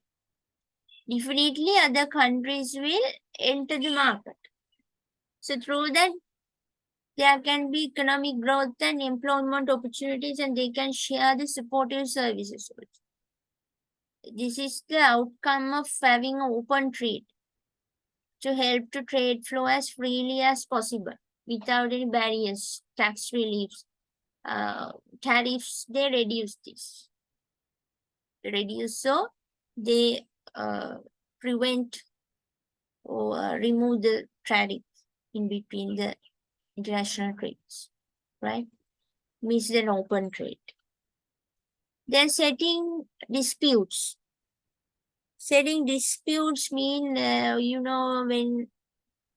definitely other countries will enter the market. So through that, there can be economic growth and employment opportunities, and they can share the supportive services also. This is the outcome of having an open trade, to help to trade flow as freely as possible without any barriers, tax reliefs, tariffs. They reduce this. They reduce, so they prevent or remove the tariff in between the international trades, right? Means an open trade. Then setting disputes. Setting disputes mean, when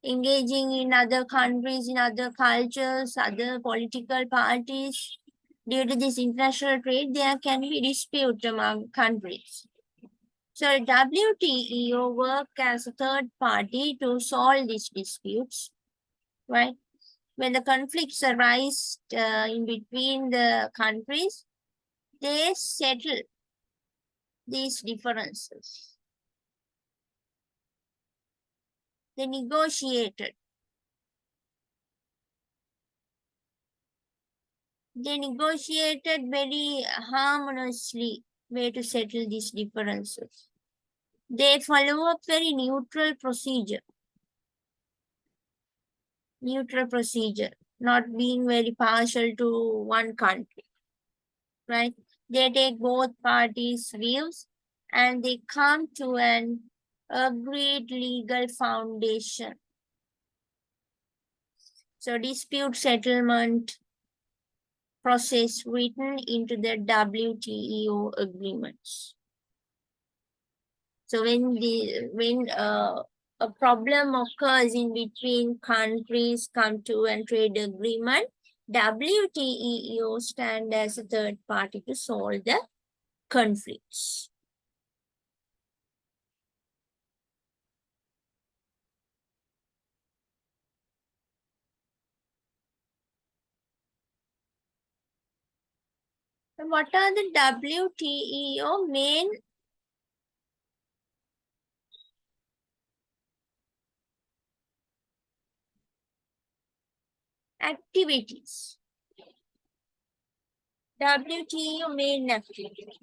engaging in other countries, in other cultures, other political parties, due to this international trade, there can be dispute among countries. So WTO work as a third party to solve these disputes, right? when the conflicts arise in between the countries, they settle these differences. They negotiated. They negotiated very harmoniously way to settle these differences. They follow a very neutral procedure, not being very partial to one country, right? They take both parties' views and they come to an agreed legal foundation. So dispute settlement process written into the WTO agreements. So when a problem occurs in between countries come to a trade agreement, WTO stand as a third party to solve the conflicts. And what are the WTO main activities? WTO main activities.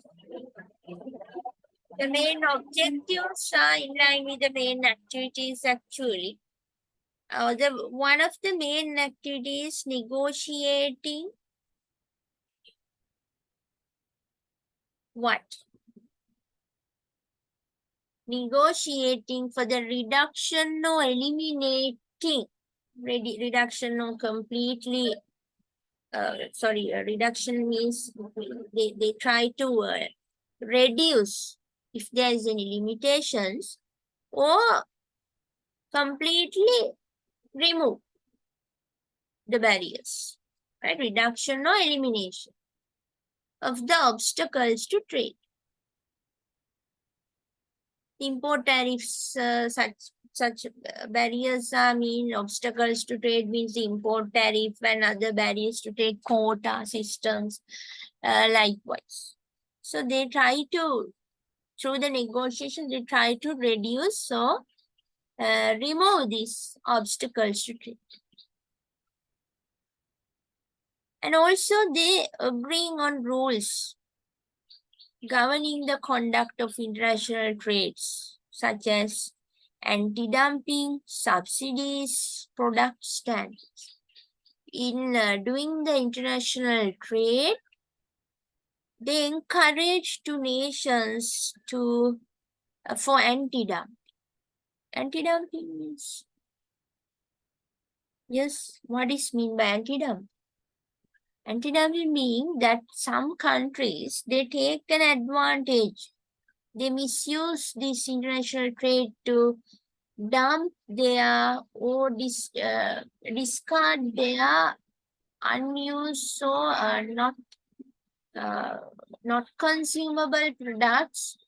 The main objectives are in line with the main activities actually. One of the main activities negotiating what? Negotiating for the reduction or eliminating, reduction or completely, reduction means they try to reduce if there is any limitations or completely remove the barriers, right? Reduction or elimination of the obstacles to trade. Import tariffs, such barriers mean obstacles to trade means the import tariff and other barriers to trade, quota systems, likewise. So they try to, through the negotiation, they try to reduce or remove these obstacles to trade. And also they agreeing on rules governing the conduct of international trades, such as anti-dumping, subsidies, product standards. In doing the international trade, they encourage two nations to for anti-dumping. Anti-dumping means, yes, what is mean by anti-dumping? Anti-dumping means that some countries, they take an advantage. They misuse this international trade to dump their or discard their unused, so not consumable products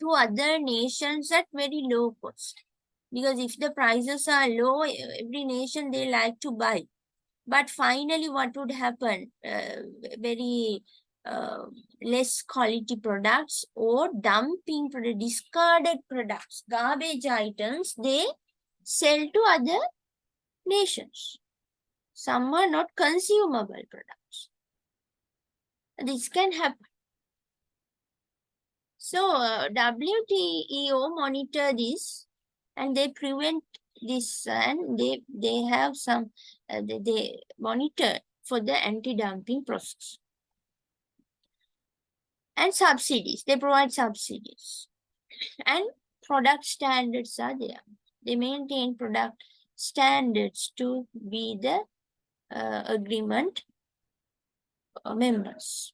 to other nations at very low cost. Because if the prices are low, every nation they like to buy. But finally, what would happen? Very less quality products or dumping discarded products, garbage items, they sell to other nations. Some are not consumable products. This can happen. So WTO monitor this and they prevent this, and they have some, they monitor for the anti-dumping process. And subsidies, they provide subsidies. And product standards are there. They maintain product standards to be the agreement members.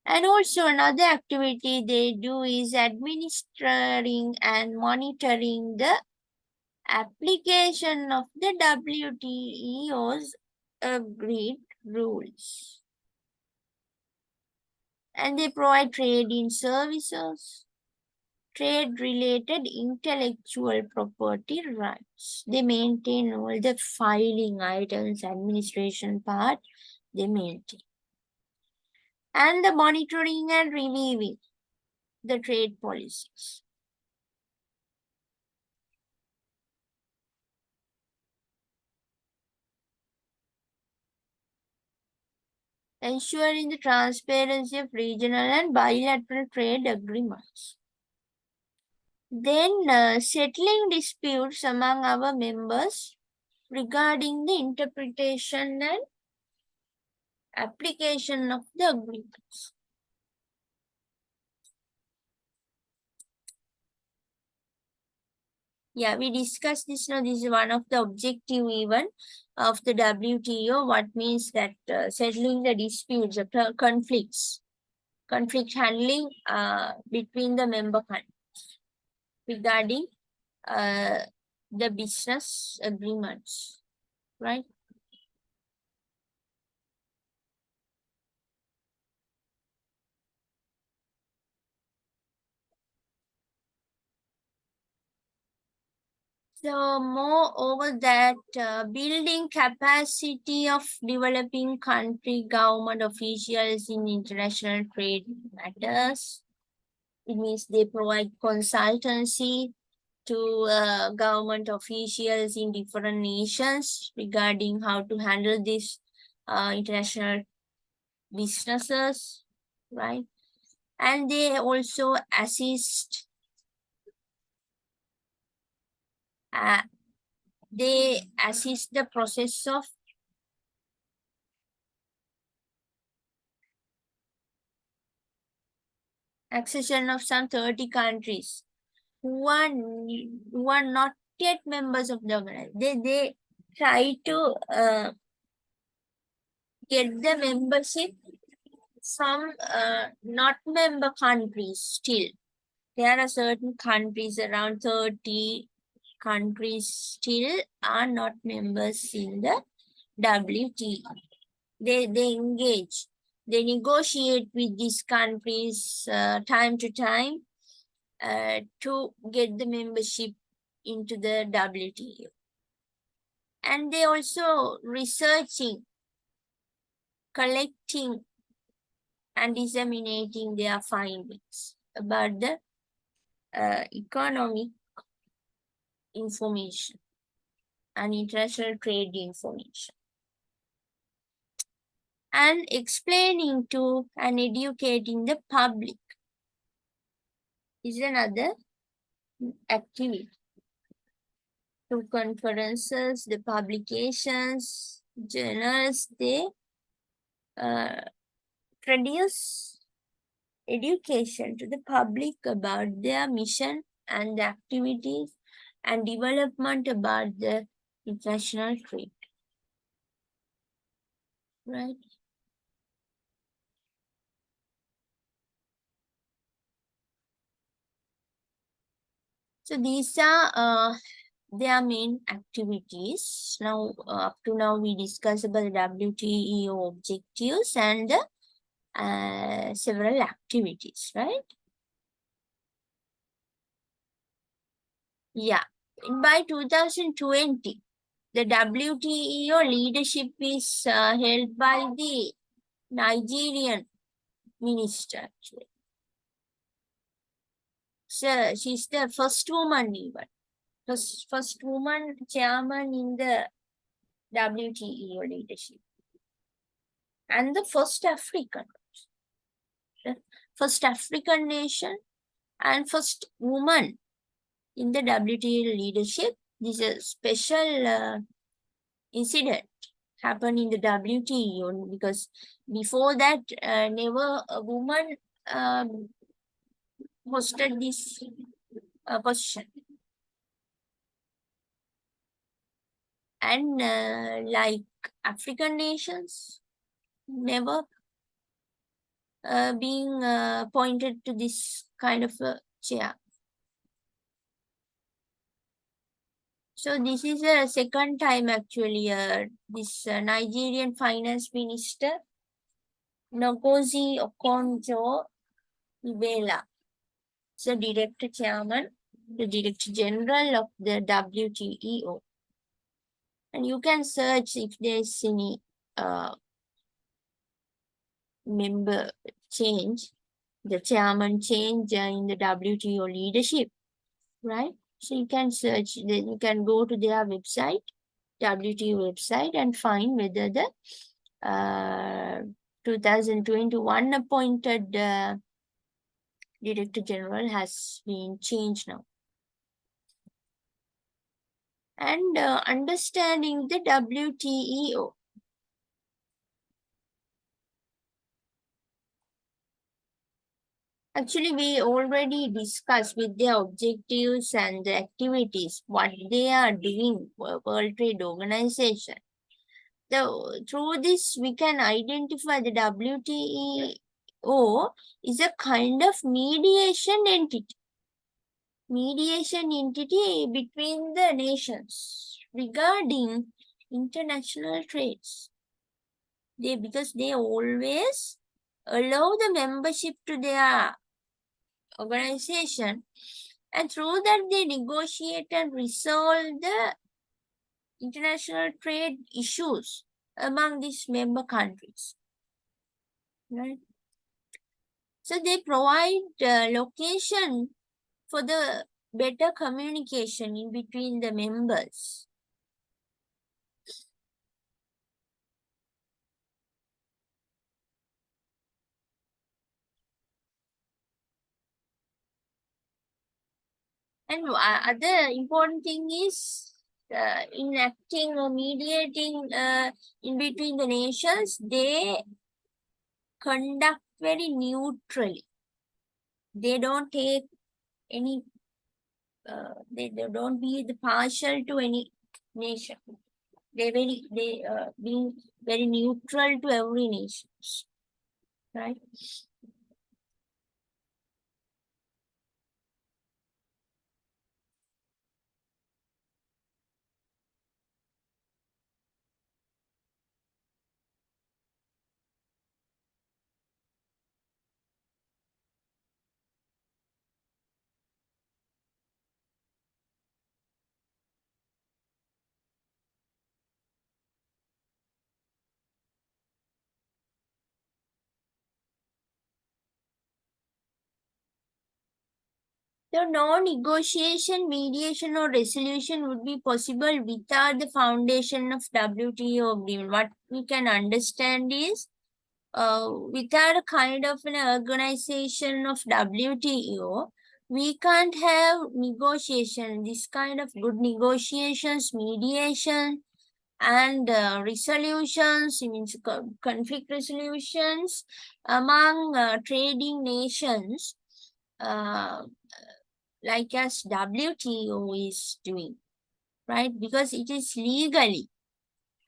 And also another activity they do is administering and monitoring the application of the WTO's agreed rules. And they provide trade in services, trade-related intellectual property rights. They maintain all the filing items, administration part, they maintain. And the monitoring and reviewing the trade policies. Ensuring the transparency of regional and bilateral trade agreements. Then settling disputes among our members regarding the interpretation and application of the agreements. Yeah, we discussed this now. This is one of the objective even of the WTO. What means that settling the disputes, the conflict handling between the member countries regarding the business agreements, right? So moreover that building capacity of developing country government officials in international trade matters. It means they provide consultancy to government officials in different nations regarding how to handle these international businesses, right? And they also assist the process of accession of some 30 countries who are not yet members of the organization. They try to get the membership from not member countries still. There are certain countries, around 30 countries still are not members in the WTO. They engage, they negotiate with these countries time to time to get the membership into the WTO. And they also researching, collecting and disseminating their findings about the economic information and international trade information, and explaining to and educating the public is another activity. Through conferences, the publications, journals, they produce education to the public about their mission and the activities and development about the international trade. Right? So these are their main activities. Now, up to now, we discussed about the WTO objectives and several activities, right? Yeah. By 2020, the WTO leadership is held by the Nigerian minister, actually. So she's the first woman even. First woman chairman in the WTO leadership. And the first African nation and first woman in the WTO leadership. This is a special incident happened in the WTO because before that, never a woman hosted this position. And like African nations, never being appointed to this kind of a chair. So this is a second time actually this Nigerian finance minister Ngozi Okonjo-Iweala So Director Chairman, the Director General of the WTO. And you can search if there's any member change, the chairman change in the WTO leadership, right? So you can search, then you can go to their website, WTO website, and find whether the 2021 appointed Director General has been changed now. And understanding the WTO. Actually, we already discussed with their objectives and the activities, what they are doing for World Trade Organization. So through this, we can identify the WTO is a kind of mediation entity between the nations regarding international trades. Because they always allow the membership to their organization, and through that they negotiate and resolve the international trade issues among these member countries, right? So they provide location for the better communication in between the members. And other important thing is in acting or mediating in between the nations, they conduct very neutrally. They don't take any, they don't be the partial to any nation. They being very neutral to every nation, right? So no negotiation, mediation, or resolution would be possible without the foundation of WTO agreement. What we can understand is, without a kind of an organization of WTO, we can't have negotiation, this kind of good negotiations, mediation, and resolutions, means conflict resolutions among trading nations, uh, like as WTO is doing, right? Because it is legally,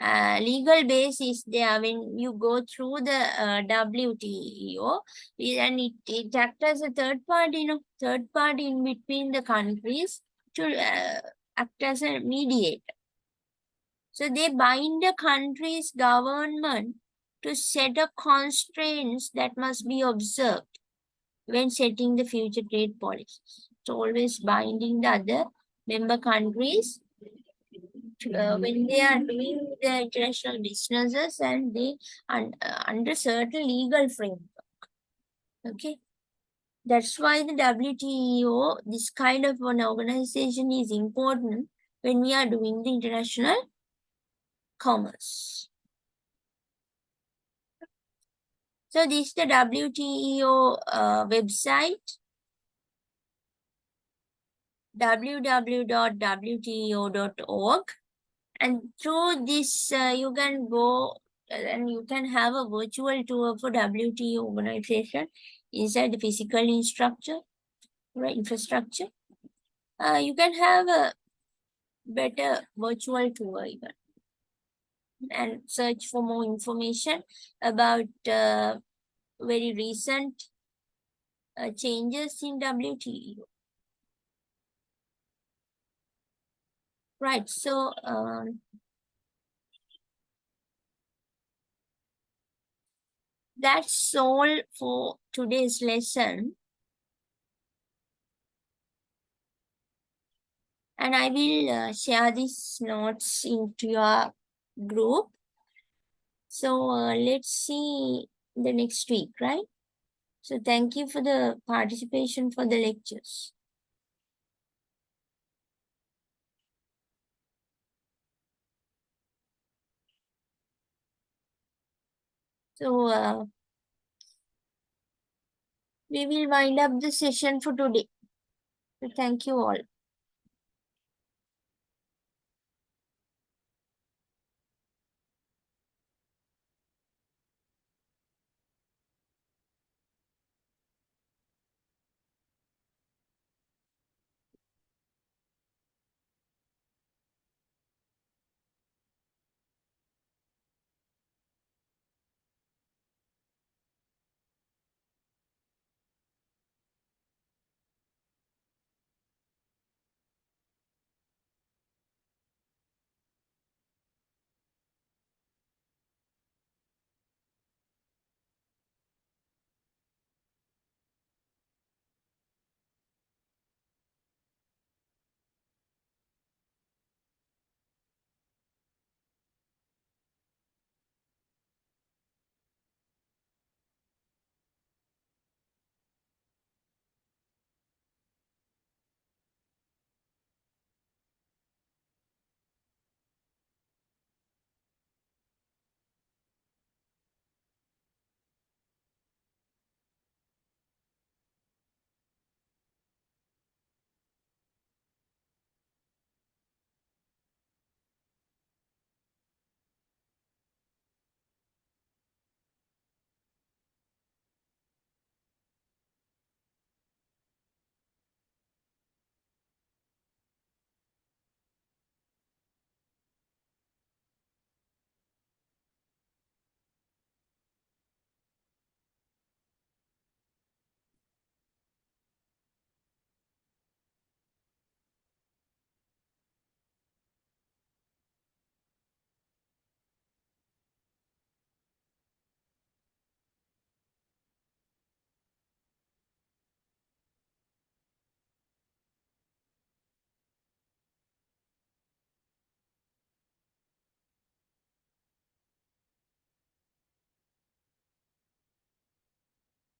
legal base is there when you go through the WTO, and it acts as a third party, third party in between the countries to act as a mediator. So they bind the country's government to set up constraints that must be observed when setting the future trade policies. It's always binding the other member countries when they are doing the international businesses, and they under certain legal framework. Okay, that's why the WTO, this kind of an organization, is important when we are doing the international commerce. So this is the WTO website, www.wto.org. And through this, you can go and you can have a virtual tour for WTO organization inside the physical infrastructure, right? Infrastructure. You can have a better virtual tour even, and search for more information about very recent changes in WTO. Right. So that's all for today's lesson. And I will share these notes into your group. So let's see the next week, right? So thank you for the participation for the lectures. So we will wind up the session for today. So thank you all.